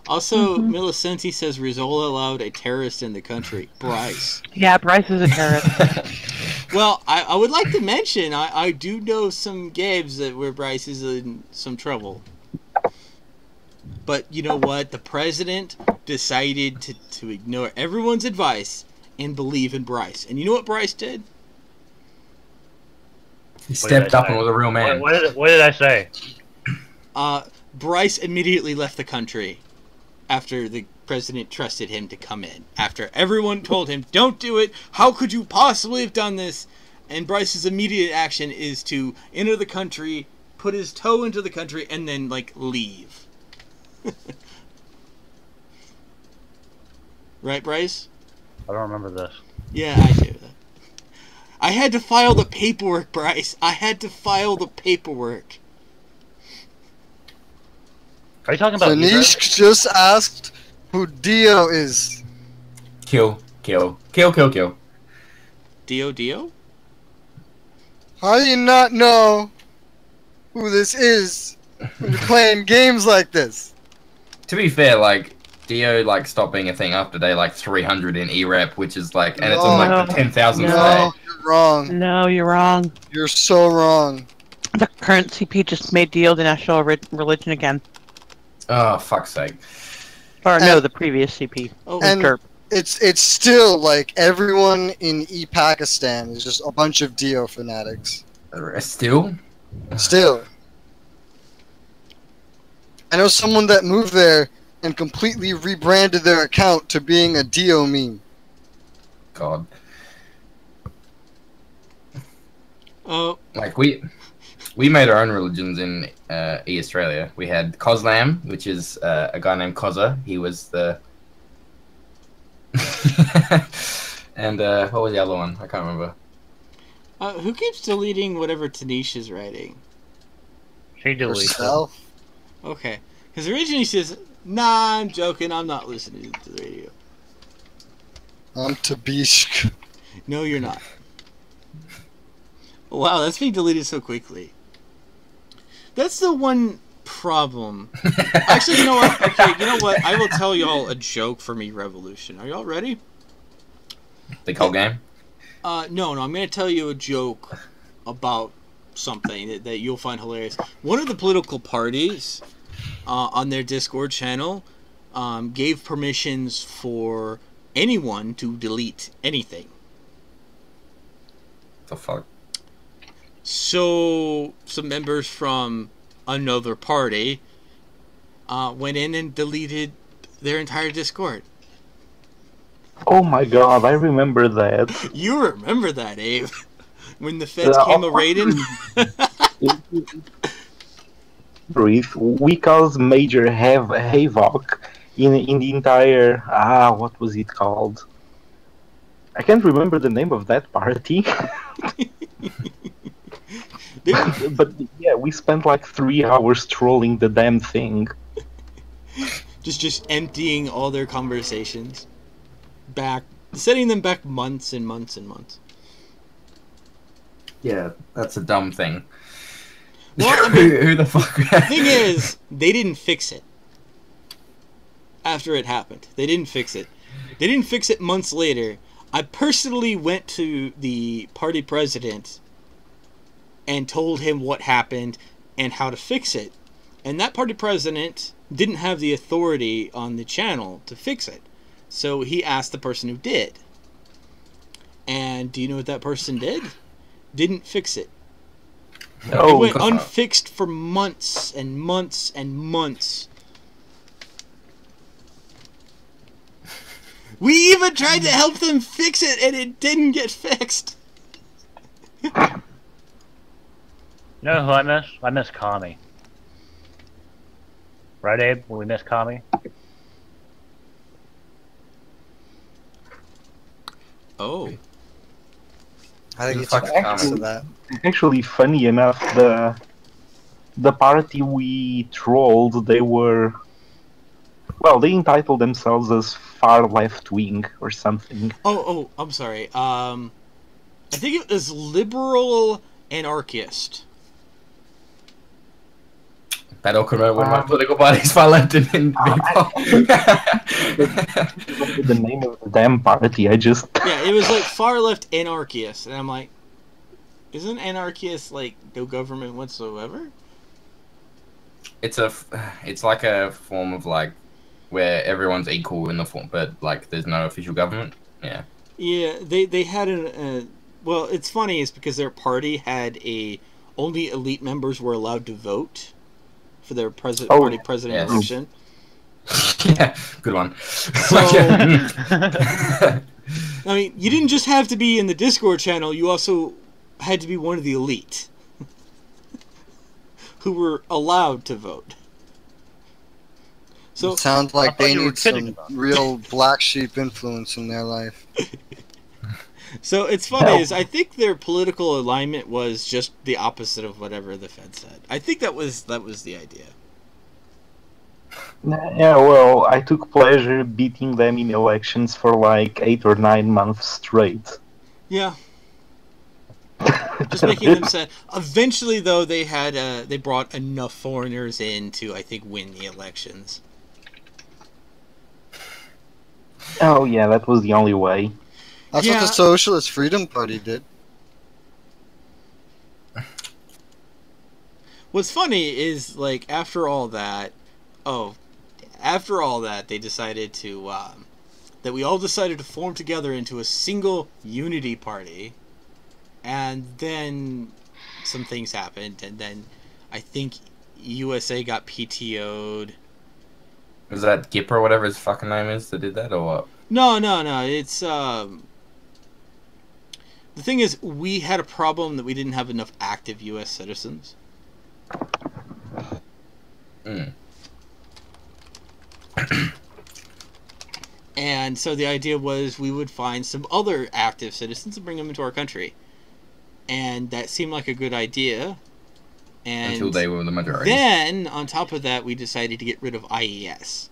Speaker 1: Also, Millicenti says Rizola allowed a terrorist in the country. Bryce.
Speaker 3: Yeah, Bryce is a terrorist.
Speaker 1: Well, I would like to mention I do know some games where Bryce is in some trouble. But you know what? The president decided to ignore everyone's advice and believe in Bryce. And you know what Bryce did?
Speaker 7: He stepped up and was a real man.
Speaker 5: What did I say?
Speaker 1: Bryce immediately left the country after the president trusted him to come in. After everyone told him, don't do it, how could you possibly have done this? And Bryce's immediate action is to enter the country, put his toe into the country, and then, like, leave. Right, Bryce?
Speaker 5: I don't remember this.
Speaker 1: Yeah, I do. I had to file the paperwork, Bryce. I had to file the paperwork.
Speaker 5: Are you talking about
Speaker 2: Anish just asked who Dio is.
Speaker 7: Kill.
Speaker 1: Dio?
Speaker 2: How do you not know who this is when you're playing games like this?
Speaker 7: To be fair, like, Dio, like, stopped being a thing after day, like, 300 in E-Rep, which is, like, and it's on, like, the 10,000th
Speaker 2: No,
Speaker 7: day.
Speaker 2: you're wrong.
Speaker 3: No, you're wrong.
Speaker 2: You're so wrong.
Speaker 3: The current CP just made Dio the national religion again.
Speaker 7: Oh, fuck's sake.
Speaker 3: Or no, the previous CP.
Speaker 1: Oh,
Speaker 2: And
Speaker 3: Derp.
Speaker 2: it's still like everyone in Pakistan is just a bunch of Dio fanatics.
Speaker 7: Still?
Speaker 2: Still. I know someone that moved there and completely rebranded their account to being a Dio meme.
Speaker 7: God.
Speaker 1: Oh.
Speaker 7: Like, we made our own religions in E-Australia. We had Coslam, which is a guy named Koza. He was the... and what was the other one? I can't remember.
Speaker 1: Who keeps deleting whatever Tanish is writing?
Speaker 5: She deleted it.
Speaker 2: Herself.
Speaker 1: Okay. Because originally she says, nah, I'm joking, I'm not listening to the radio.
Speaker 2: I'm Tabishk.
Speaker 1: No, you're not. Wow, that's being deleted so quickly. That's the one problem. Actually, you know what? Okay, you know what? I will tell y'all a joke for me, Revolution. Are y'all ready?
Speaker 7: The whole game?
Speaker 1: No, I'm going to tell you a joke about something that you'll find hilarious. One of the political parties on their Discord channel gave permissions for anyone to delete anything.
Speaker 7: The fuck?
Speaker 1: So, some members from another party went in and deleted their entire Discord.
Speaker 6: Oh my god, I remember that.
Speaker 1: You remember that, Abe? When the feds came a-raiding?
Speaker 6: We caused major havoc in the entire... what was it called? I can't remember the name of that party. But yeah, we spent like 3 hours trolling the damn thing.
Speaker 1: Just emptying all their conversations. Back, setting them back months and months and months.
Speaker 7: Yeah, that's a dumb thing.
Speaker 1: Well, I mean,
Speaker 7: who the fuck?
Speaker 1: the thing is, they didn't fix it. After it happened. They didn't fix it. They didn't fix it months later. I personally went to the party president and told him what happened and how to fix it. And that party president didn't have the authority on the channel to fix it. So he asked the person who did. And do you know what that person did? Didn't fix it.
Speaker 6: Oh,
Speaker 1: It went
Speaker 6: God.
Speaker 1: unfixed for months and months and months. We even tried to help them fix it and it didn't get fixed.
Speaker 5: You know who I miss? I miss Kami. Right, Abe? We miss Kami?
Speaker 1: Oh.
Speaker 2: I think
Speaker 7: Who
Speaker 2: it's
Speaker 7: the fuck's
Speaker 2: facts
Speaker 6: Kami?
Speaker 2: to that.
Speaker 6: Actually, funny enough, the party we trolled, they were... Well, they entitled themselves as far left wing or something.
Speaker 1: Oh, I'm sorry. I think it was liberal anarchist.
Speaker 7: That all come out when my political party's far left in
Speaker 6: The name of the damn party, I just...
Speaker 1: Yeah, it was like far left anarchist, and I'm like, isn't anarchist like no government whatsoever?
Speaker 7: it's like a form of like where everyone's equal in the form, but like there's no official government. Yeah.
Speaker 1: Yeah, they had well, it's funny is because their party had only elite members were allowed to vote for their party president
Speaker 7: yes.
Speaker 1: election.
Speaker 7: Yeah, good one.
Speaker 1: So, I mean, you didn't just have to be in the Discord channel, you also had to be one of the elite who were allowed to vote. So
Speaker 2: it sounds like they need some
Speaker 5: about
Speaker 2: real black sheep influence in their life.
Speaker 1: So it's funny is I think their political alignment was just the opposite of whatever the Fed said. I think that was the idea.
Speaker 6: Yeah, well, I took pleasure beating them in elections for like 8 or 9 months straight.
Speaker 1: Yeah. Just making them sad. Eventually, though, they brought enough foreigners in to, I think, win the elections.
Speaker 6: Oh yeah, that was the only way.
Speaker 2: That's
Speaker 1: Yeah.
Speaker 2: what the Socialist Freedom Party did.
Speaker 1: What's funny is, like, after all that, they decided to, that we all decided to form together into a single unity party, and then some things happened, and then I think USA got PTO'd.
Speaker 7: Was that Gip or whatever his fucking name is that did that, or what?
Speaker 1: No, it's, the thing is, we had a problem that we didn't have enough active US citizens.
Speaker 7: Mm.
Speaker 1: And so the idea was we would find some other active citizens and bring them into our country. And that seemed like a good idea. And
Speaker 7: Until they were the majority.
Speaker 1: then, on top of that, we decided to get rid of IES.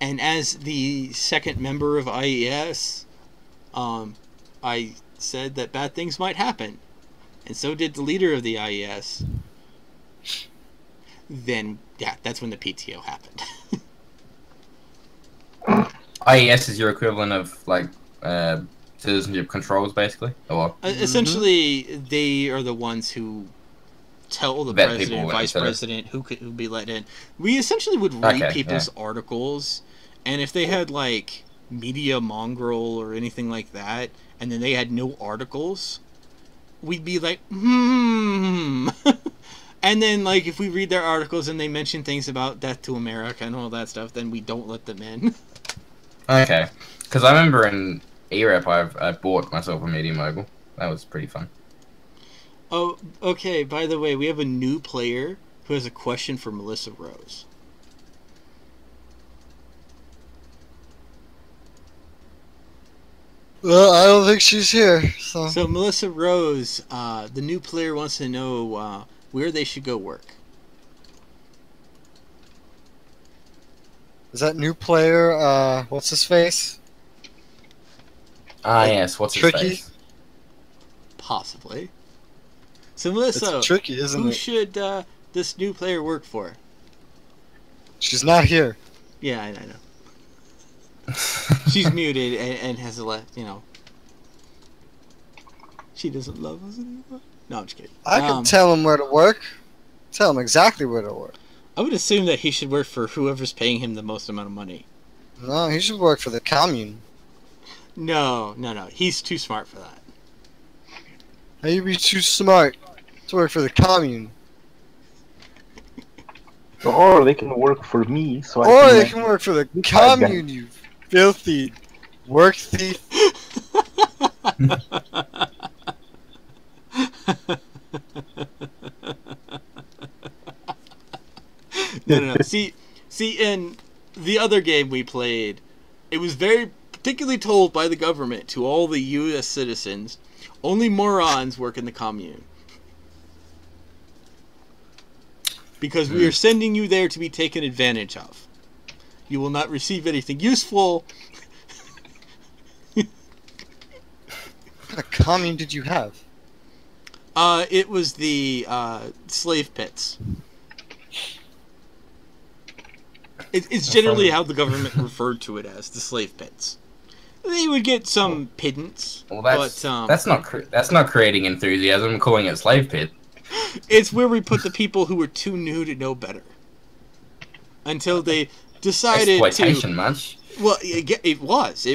Speaker 1: And as the second member of IES, I said that bad things might happen. And so did the leader of the IES. Then, yeah, that's when the PTO happened.
Speaker 7: IES is your equivalent of like citizenship controls, basically, or
Speaker 1: Essentially, they are the ones who tell the
Speaker 7: Vet
Speaker 1: president,
Speaker 7: people,
Speaker 1: vice
Speaker 7: etc.
Speaker 1: president who could be let in. We essentially would read
Speaker 7: Okay,
Speaker 1: people's articles, and if they had like media mongrel or anything like that, and then they had no articles, we'd be like, And then, like, if we read their articles and they mention things about death to America and all that stuff, then we don't let them in.
Speaker 7: Okay, because I remember in EREP I bought myself a media mogul. That was pretty fun.
Speaker 1: Oh, okay, by the way, we have a new player who has a question for Melissa Rose.
Speaker 2: Well, I don't think she's here, so...
Speaker 1: So, Melissa Rose, the new player wants to know where they should go work.
Speaker 2: Is that new player, what's his face?
Speaker 7: Yes, what's his
Speaker 2: Tricky?
Speaker 7: face?
Speaker 1: Possibly. So, Melissa,
Speaker 2: It's tricky, isn't
Speaker 1: who
Speaker 2: it?
Speaker 1: should this new player work for?
Speaker 2: She's not here.
Speaker 1: Yeah, I know. She's muted and has she doesn't love us anymore. No, I'm just kidding.
Speaker 2: I can tell him where to work. Tell him exactly where to work.
Speaker 1: I would assume that he should work for whoever's paying him the most amount of money.
Speaker 2: No, he should work for the commune.
Speaker 1: No. He's too smart for that.
Speaker 2: How you be too smart to work for the commune?
Speaker 6: Or they can work for me, so
Speaker 2: Or
Speaker 6: I
Speaker 2: they can work for the commune, you filthy work thief.
Speaker 1: No. See, in the other game we played, it was very particularly told by the government to all the U.S. citizens, only morons work in the commune. Because we are sending you there to be taken advantage of. You will not receive anything useful.
Speaker 2: What kind of commune did you have?
Speaker 1: It was the slave pits. It's generally how the government referred to it as, the slave pits. They would get some pittance.
Speaker 7: Well, that's not creating enthusiasm. Calling it slave pit.
Speaker 1: It's where we put the people who were too new to know better. Until they decided
Speaker 7: Exploitation, much.
Speaker 1: Well, it was.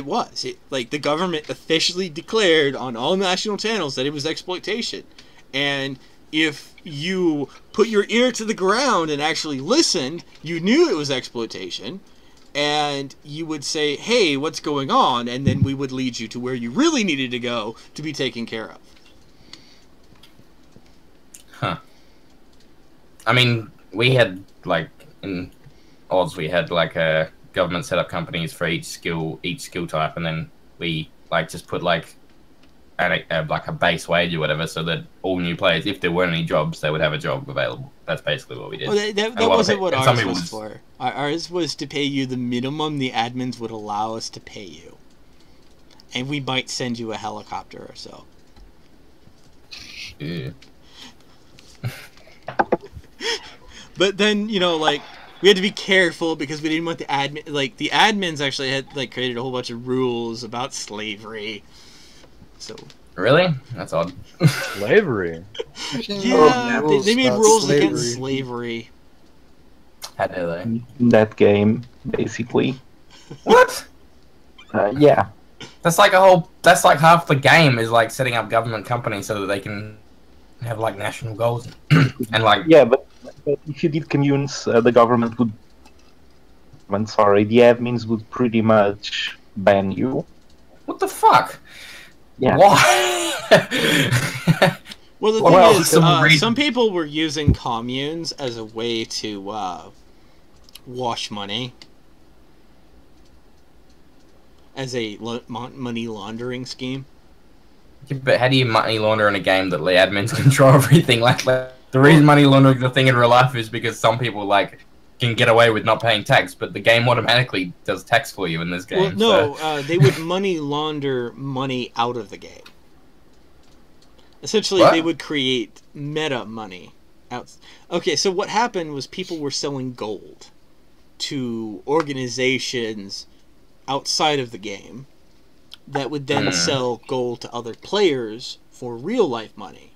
Speaker 1: Like, the government officially declared on all national channels that it was exploitation. And if you put your ear to the ground and actually listened, you knew it was exploitation. And you would say, hey, what's going on? And then we would lead you to where you really needed to go to be taken care of.
Speaker 7: Huh. I mean, we had, like, in Oz, we had, like, a government set up companies for each skill type, and then we, like, just put, like a base wage or whatever, so that all new players, if there weren't any jobs, they would have a job available. That's basically what we did.
Speaker 1: Well, that wasn't what ours was for. Ours was to pay you the minimum the admins would allow us to pay you. And we might send you a helicopter or so.
Speaker 7: Yeah.
Speaker 1: But then, you know, like, we had to be careful because we didn't want the admin... Like, the admins actually had, like, created a whole bunch of rules about slavery. So...
Speaker 7: Really? That's odd.
Speaker 5: Slavery?
Speaker 1: Yeah, they made rules against slavery.
Speaker 7: How dare they?
Speaker 6: In that game, basically.
Speaker 7: What?
Speaker 6: Yeah.
Speaker 7: That's like half the game is, like, setting up government companies so that they can have, like, national goals. And, like...
Speaker 6: Yeah, but if you did communes, the government would... the admins would pretty much ban you.
Speaker 7: What the fuck?
Speaker 6: Yeah.
Speaker 7: Why?
Speaker 1: Well, the thing is, some people were using communes as a way to wash money. As a money laundering scheme.
Speaker 7: Yeah, but how do you money launder in a game that the admins control everything? Like the reason money laundering is a thing in real life is because some people, like, can get away with not paying tax, but the game automatically does tax for you in this game.
Speaker 1: Well, no,
Speaker 7: so.
Speaker 1: They would money launder money out of the game. Essentially,
Speaker 7: What?
Speaker 1: they would create meta money. Okay, so what happened was people were selling gold to organizations outside of the game that would then sell gold to other players for real-life money.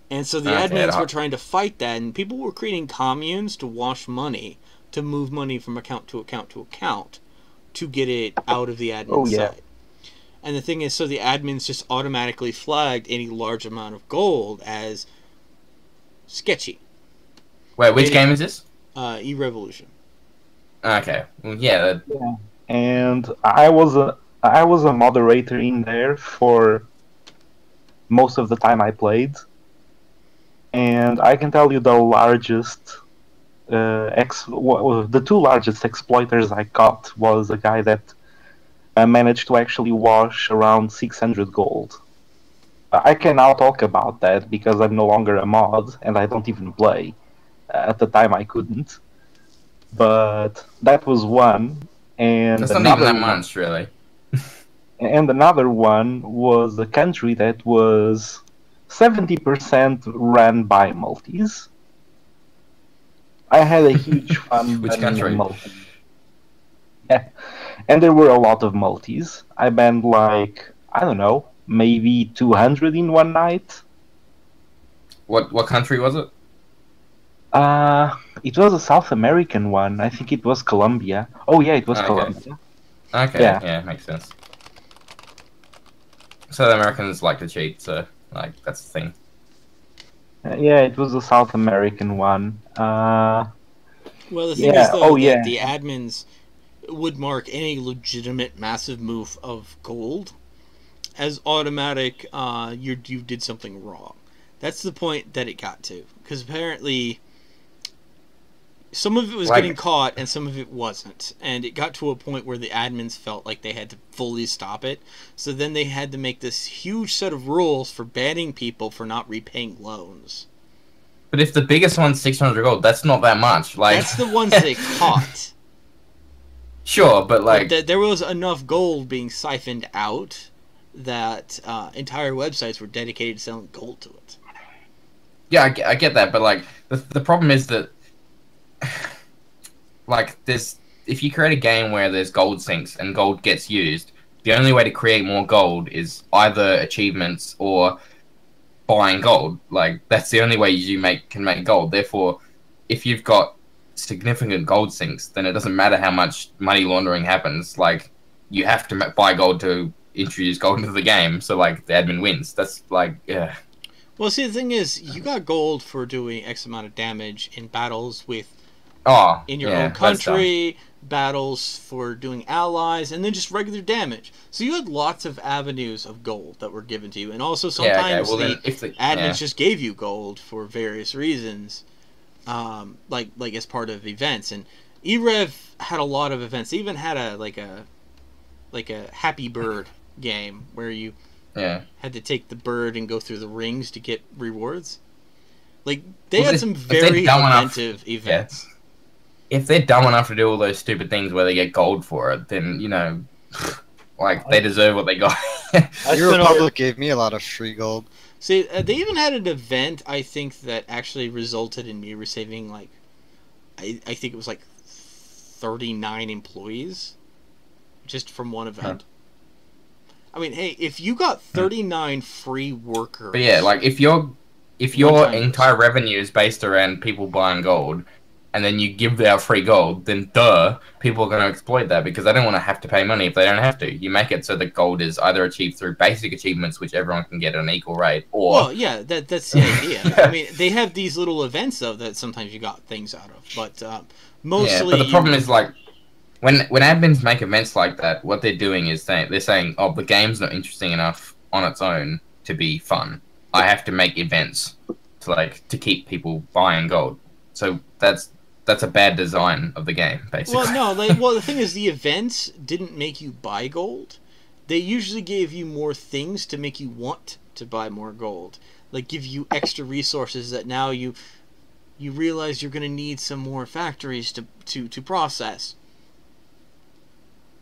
Speaker 1: And so the admins were trying to fight that, and people were creating communes to wash money, to move money from account to account to account, to get it out of the admin side. And the thing is, so the admins just automatically flagged any large amount of gold as sketchy.
Speaker 7: Wait, which game is this?
Speaker 1: E-Revolution.
Speaker 7: Okay, well, yeah.
Speaker 6: And I was a moderator in there for most of the time I played. And I can tell you the largest, the two largest exploiters I caught was a guy that managed to actually wash around 600 gold. I can now talk about that because I'm no longer a mod and I don't even play. At the time I couldn't. But that was one. And
Speaker 7: that's not even that much, really.
Speaker 6: And another one was a country that was 70% run by multis. I had a huge fun.
Speaker 7: Which country?
Speaker 6: Multis. Yeah, and there were a lot of multis. I banned, like, I don't know, maybe 200 in one night.
Speaker 7: What country was it?
Speaker 6: It was a South American one. I think it was Colombia. Oh yeah, it was Colombia.
Speaker 7: Okay, yeah, makes sense. South Americans like to cheat, so, like, that's the thing.
Speaker 6: Yeah, it was a South American one.
Speaker 1: Well, the thing is, though, that the admins would mark any legitimate massive move of gold as automatic, you did something wrong. That's the point that it got to. Because apparently, some of it was getting caught and some of it wasn't. And it got to a point where the admins felt like they had to fully stop it. So then they had to make this huge set of rules for banning people for not repaying loans.
Speaker 7: But if the biggest one's 600 gold, that's not that much. Like,
Speaker 1: that's the ones they caught.
Speaker 7: Sure, but, like...
Speaker 1: there was enough gold being siphoned out that entire websites were dedicated to selling gold to it.
Speaker 7: Yeah, I get that, but, like, the problem is that, like, if you create a game where there's gold sinks and gold gets used, the only way to create more gold is either achievements or buying gold. Like that's the only way you can make gold. Therefore, if you've got significant gold sinks, then it doesn't matter how much money laundering happens. Like you have to buy gold to introduce gold into the game. So like the admin wins. That's like yeah.
Speaker 1: Well, see, the thing is, you got gold for doing X amount of damage in battles with in your own country, battles for doing allies, and then just regular damage. So you had lots of avenues of gold that were given to you, and also sometimes the admins just gave you gold for various reasons, like as part of events. And eRev had a lot of events. They even had a Happy Bird game where you had to take the bird and go through the rings to get rewards. Like they had some very inventive events.
Speaker 7: Yeah. If they're dumb enough to do all those stupid things where they get gold for it, then, you know, like, they deserve what they got.
Speaker 2: Your Republic gave me a lot of free gold.
Speaker 1: See, they even had an event, I think, that actually resulted in me receiving, like, I think it was, like, 39 employees just from one event. I mean, hey, if you got 39 free workers...
Speaker 7: But yeah, like, if your entire revenue is based around people buying gold... and then you give out free gold, then people are going to exploit that because they don't want to have to pay money if they don't have to. You make it so that gold is either achieved through basic achievements, which everyone can get at an equal rate, or...
Speaker 1: Well, yeah, that's the idea. I mean, they have these little events, though, that sometimes you got things out of, but mostly...
Speaker 7: Yeah, but the problem is, like, when admins make events like that, what they're doing is they're saying, oh, the game's not interesting enough on its own to be fun. I have to make events to keep people buying gold. So that's a bad design of the game, basically.
Speaker 1: Well, no, the thing is, the events didn't make you buy gold. They usually gave you more things to make you want to buy more gold. Like, give you extra resources that now you realize you're going to need some more factories to process.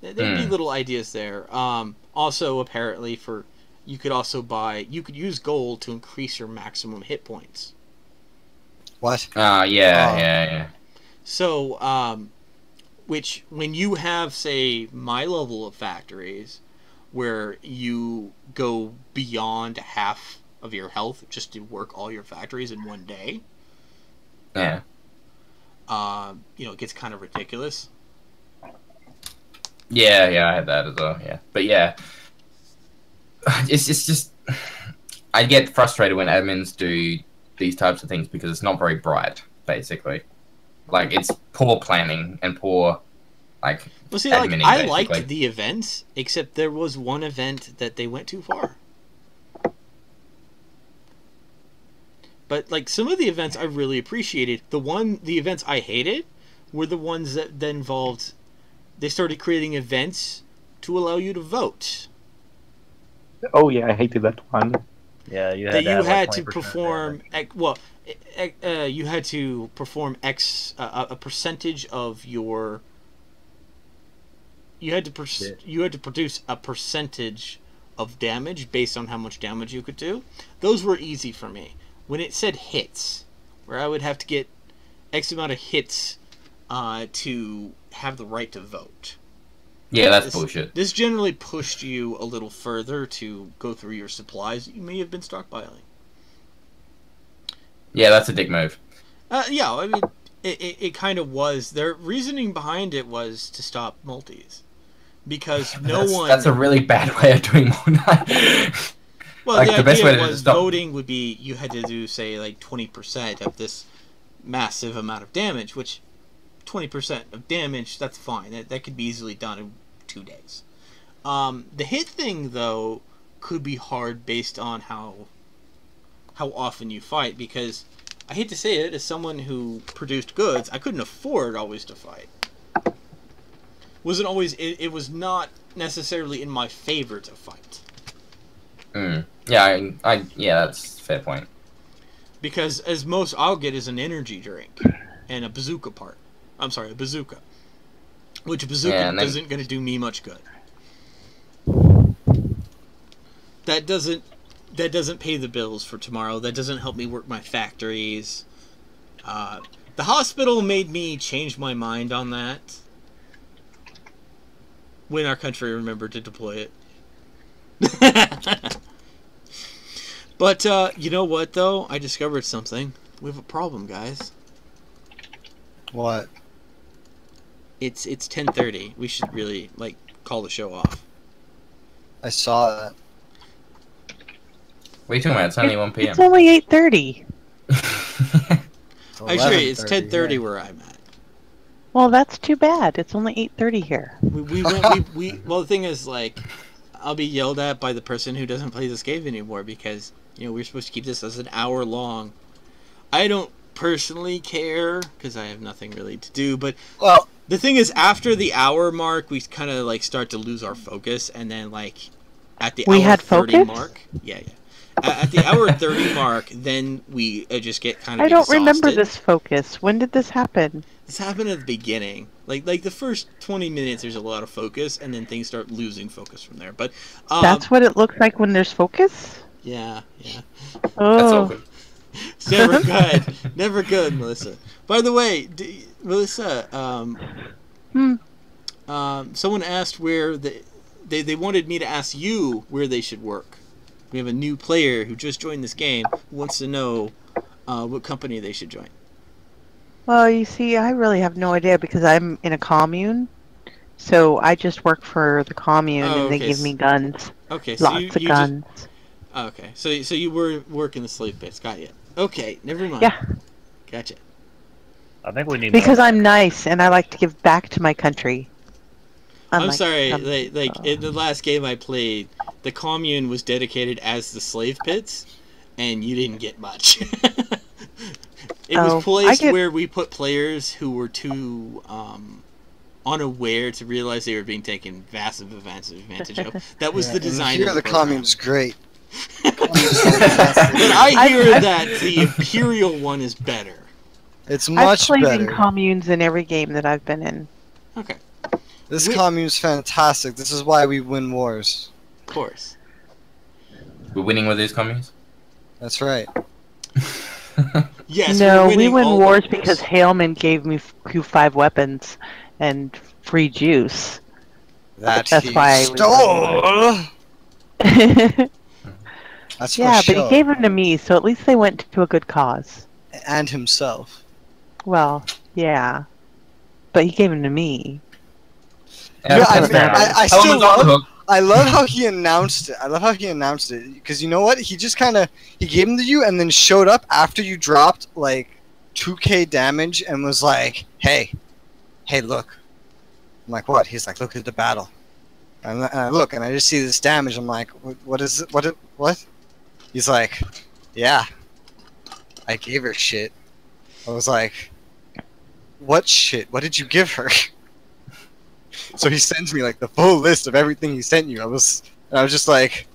Speaker 1: There'd be little ideas there. Also, apparently, you could use gold to increase your maximum hit points.
Speaker 2: What?
Speaker 7: Yeah.
Speaker 1: So, which, when you have, say, my level of factories, where you go beyond half of your health just to work all your factories in one day,
Speaker 7: yeah,
Speaker 1: it gets kind of ridiculous.
Speaker 7: Yeah, I had that as well, yeah. But yeah, it's just, I get frustrated when admins do these types of things because it's not very bright, basically. Like, it's poor planning and poor, like,
Speaker 1: well, see,
Speaker 7: adminning,
Speaker 1: I liked the events, except there was one event that they went too far. But, like, some of the events I really appreciated. The events I hated were the ones that involved... They started creating events to allow you to vote.
Speaker 6: Oh, yeah, I hated that one.
Speaker 5: Yeah, you
Speaker 1: had to perform... you had to perform a percentage of your... You had to produce a percentage of damage based on how much damage you could do. Those were easy for me. When it said hits, where I would have to get X amount of hits to have the right to vote.
Speaker 7: Yeah, that's bullshit.
Speaker 1: This generally pushed you a little further to go through your supplies that you may have been stockpiling.
Speaker 7: Yeah, that's a dick move.
Speaker 1: Yeah, I mean, it kind of was. Their reasoning behind it was to stop multis. Because that's
Speaker 7: a really bad way of doing multi.
Speaker 1: Well, like, the idea was voting would be you had to do, say, like 20% of this massive amount of damage, which 20% of damage, that's fine. That could be easily done in 2 days. The hit thing, though, could be hard based on how often you fight, because I hate to say it, as someone who produced goods, I couldn't afford always to fight. It was not necessarily in my favor to fight.
Speaker 7: Yeah, that's a fair point.
Speaker 1: Because as most I'll get is an energy drink and a bazooka part. I'm sorry, a bazooka. Which a bazooka isn't going to do me much good. That doesn't pay the bills for tomorrow. That doesn't help me work my factories. The hospital made me change my mind on that when our country remembered to deploy it. But you know what though? I discovered something. We have a problem, guys.
Speaker 2: What?
Speaker 1: It's 10:30. We should really call the show off.
Speaker 2: I saw that.
Speaker 7: What are you talking about? It's only 1 p.m.
Speaker 3: It's only 8:30.
Speaker 1: Actually, it's
Speaker 2: 11:30,
Speaker 1: 10:30
Speaker 2: yeah.
Speaker 1: where I'm at.
Speaker 3: Well, that's too bad. It's only 8:30 here.
Speaker 1: Well, the thing is, I'll be yelled at by the person who doesn't play this game anymore because we're supposed to keep this as an hour long. I don't personally care because I have nothing really to do, but
Speaker 2: Well,
Speaker 1: the thing is, after the hour mark, we kind of start to lose our focus, and then at the
Speaker 3: We
Speaker 1: hour
Speaker 3: had
Speaker 1: 30
Speaker 3: focus?
Speaker 1: mark, yeah. At the hour 30 mark, then we just get kind of
Speaker 3: I don't remember
Speaker 1: exhausted.
Speaker 3: this focus. When did this happen?
Speaker 1: This happened at the beginning. Like the first 20 minutes, there's a lot of focus, and then things start losing focus from there. But
Speaker 3: That's what it looks like when there's focus?
Speaker 1: yeah.
Speaker 7: That's
Speaker 3: Oh.
Speaker 7: awkward.
Speaker 1: It's never good. Never good, Melissa. By the way, Melissa, someone asked where they wanted me to ask you where they should work. We have a new player who just joined this game who wants to know what company they should join.
Speaker 3: Well, you see, I really have no idea because I'm in a commune. So I just work for the commune and they
Speaker 1: okay,
Speaker 3: give me guns.
Speaker 1: Okay, so
Speaker 3: Lots of guns.
Speaker 1: Okay, so you were working the slave pits. Got you. Okay, never mind.
Speaker 3: Yeah.
Speaker 1: Gotcha.
Speaker 5: I think we need
Speaker 3: Because
Speaker 5: more.
Speaker 3: I'm nice and I like to give back to my country.
Speaker 1: I'm
Speaker 3: Unlike
Speaker 1: sorry,
Speaker 3: some-
Speaker 1: in the last game I played, the commune was dedicated as the slave pits, and you didn't get much. It was placed where we put players who were too unaware to realize they were being taken massive advantage of. That was the design
Speaker 2: Here
Speaker 1: of
Speaker 2: the
Speaker 1: program.
Speaker 2: commune's great.
Speaker 1: But I hear that the Imperial one is better.
Speaker 2: It's
Speaker 3: I've
Speaker 2: much
Speaker 3: played in
Speaker 2: better.
Speaker 3: communes in every game that I've been in.
Speaker 1: Okay,
Speaker 2: This commune's fantastic. This is why we win wars.
Speaker 1: of course.
Speaker 7: We're winning with these commies?
Speaker 2: That's right.
Speaker 1: Yes,
Speaker 3: No,
Speaker 1: we're
Speaker 3: we
Speaker 1: winning
Speaker 3: win
Speaker 1: all
Speaker 3: wars
Speaker 1: the
Speaker 3: because Haleman gave me Q5 weapons and free juice.
Speaker 2: That's
Speaker 3: why we
Speaker 2: stole. That's
Speaker 3: Yeah,
Speaker 2: for
Speaker 3: but
Speaker 2: sure.
Speaker 3: he gave them to me, so at least they went to a good cause.
Speaker 2: And himself.
Speaker 3: Well, yeah. But he gave them to me.
Speaker 2: Yeah,
Speaker 7: that's
Speaker 2: I,
Speaker 7: kinda fair.
Speaker 2: I still
Speaker 7: Element's on the
Speaker 2: love.
Speaker 7: hook.
Speaker 2: I love how he announced it. Because you know what? He just kind of he gave them to you and then showed up after you dropped 2k damage and was like, "Hey, look." I'm like, "What?" He's like, "Look at the battle." And I look and I just see this damage. I'm like, "What is it? What?" He's like, "Yeah, I gave her shit." I was like, "What shit? What did you give her?" So he sends me the full list of everything he sent you. I was just like,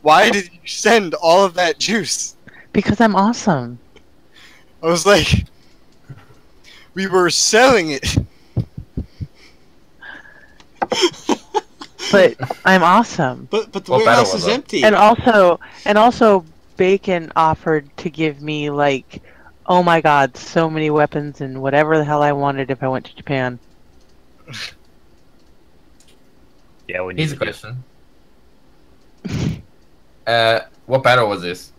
Speaker 2: "Why did you send all of that juice?"
Speaker 3: Because I'm awesome.
Speaker 2: I was like, "We were selling it."
Speaker 3: But I'm awesome.
Speaker 1: But the
Speaker 7: What battle
Speaker 1: warehouse
Speaker 7: was
Speaker 1: is
Speaker 7: it?
Speaker 1: empty.
Speaker 3: And also Bacon offered to give me oh my god, so many weapons and whatever the hell I wanted if I went to Japan.
Speaker 5: Yeah, we need
Speaker 7: Here's a
Speaker 5: to do-
Speaker 7: question. What battle was this?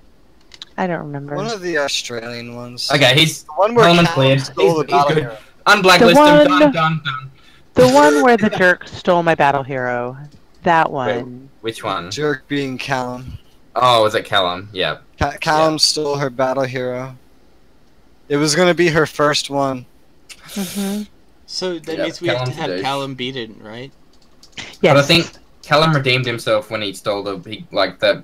Speaker 3: I don't remember.
Speaker 2: One of the Australian ones.
Speaker 7: Okay, he's
Speaker 2: The one where
Speaker 7: Hellman
Speaker 2: Callum
Speaker 7: cleared.
Speaker 2: stole the
Speaker 7: He's
Speaker 2: battle
Speaker 7: good.
Speaker 2: hero.
Speaker 7: Unblacklist him.
Speaker 3: one-
Speaker 7: Done, done, done.
Speaker 3: The one where the jerk stole my battle hero. That one.
Speaker 7: Which one?
Speaker 2: Jerk being Callum.
Speaker 7: Oh, was it Callum? Yeah.
Speaker 2: Callum stole her battle hero. It was gonna be her first one.
Speaker 3: hmm
Speaker 1: So that
Speaker 7: Yeah,
Speaker 1: means we have to
Speaker 7: Callum's
Speaker 1: have
Speaker 7: a douche.
Speaker 1: Callum beat it, right?
Speaker 3: Yes.
Speaker 7: But I think Callum redeemed himself when he stole that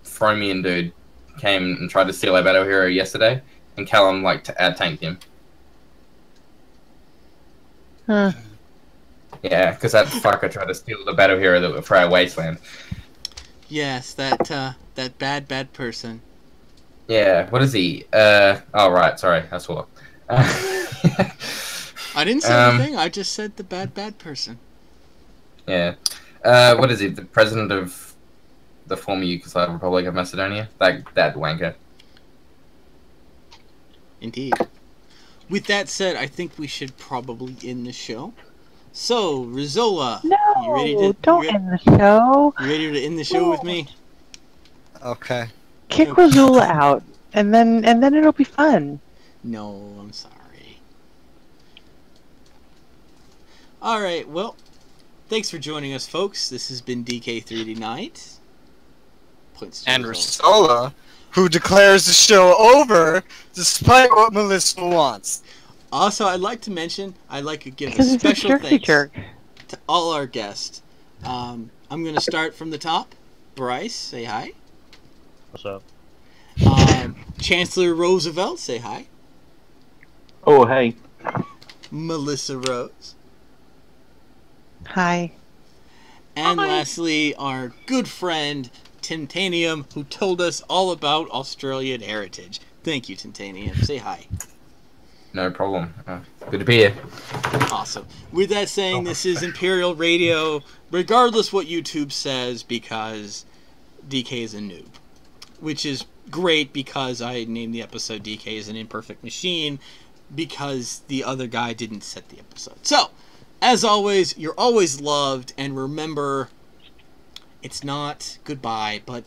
Speaker 7: Fromian dude came and tried to steal our battle hero yesterday, and Callum tanked him.
Speaker 3: Huh.
Speaker 7: Yeah, because that fucker tried to steal the battle hero that for our wasteland.
Speaker 1: Yes, that bad person.
Speaker 7: Yeah, what is he? Oh right, sorry, I swore.
Speaker 1: I didn't say anything. I just said the bad person.
Speaker 7: Yeah. What is he? The president of the former Yugoslav Republic of Macedonia? That wanker.
Speaker 1: Indeed. With that said, I think we should probably end the show. So, Rizola, you ready
Speaker 3: No,
Speaker 1: to
Speaker 3: don't
Speaker 1: you,
Speaker 3: end the show.
Speaker 1: you ready to end the show with me?
Speaker 2: Okay.
Speaker 3: Kick Razula out, and then it'll be fun.
Speaker 1: No, I'm sorry. Alright, well, thanks for joining us, folks. This has been DK3D Night. Points to
Speaker 2: And
Speaker 1: results.
Speaker 2: Rasola, who declares the show over despite what Melissa wants.
Speaker 1: Also, I'd like to mention, I'd like to give a
Speaker 3: Because it's a
Speaker 1: special
Speaker 3: jerky
Speaker 1: thanks
Speaker 3: jerk.
Speaker 1: to all our guests. I'm going to start from the top. Bryce, say hi.
Speaker 5: What's up?
Speaker 1: Chancellor Roosevelt, say hi.
Speaker 6: Oh, hey.
Speaker 1: Melissa Rose.
Speaker 3: Hi.
Speaker 1: And
Speaker 3: Hi.
Speaker 1: lastly, our good friend, Titanium, who told us all about Australian heritage. Thank you, Titanium. Say hi.
Speaker 7: No problem. Good to be here.
Speaker 1: Awesome. With that saying, this is Imperial Radio, regardless what YouTube says, because DK is a noob. Which is great because I named the episode DK is an imperfect machine, because the other guy didn't set the episode. So, as always, you're always loved, and remember, it's not goodbye, but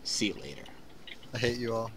Speaker 1: see you later.
Speaker 2: I hate you all.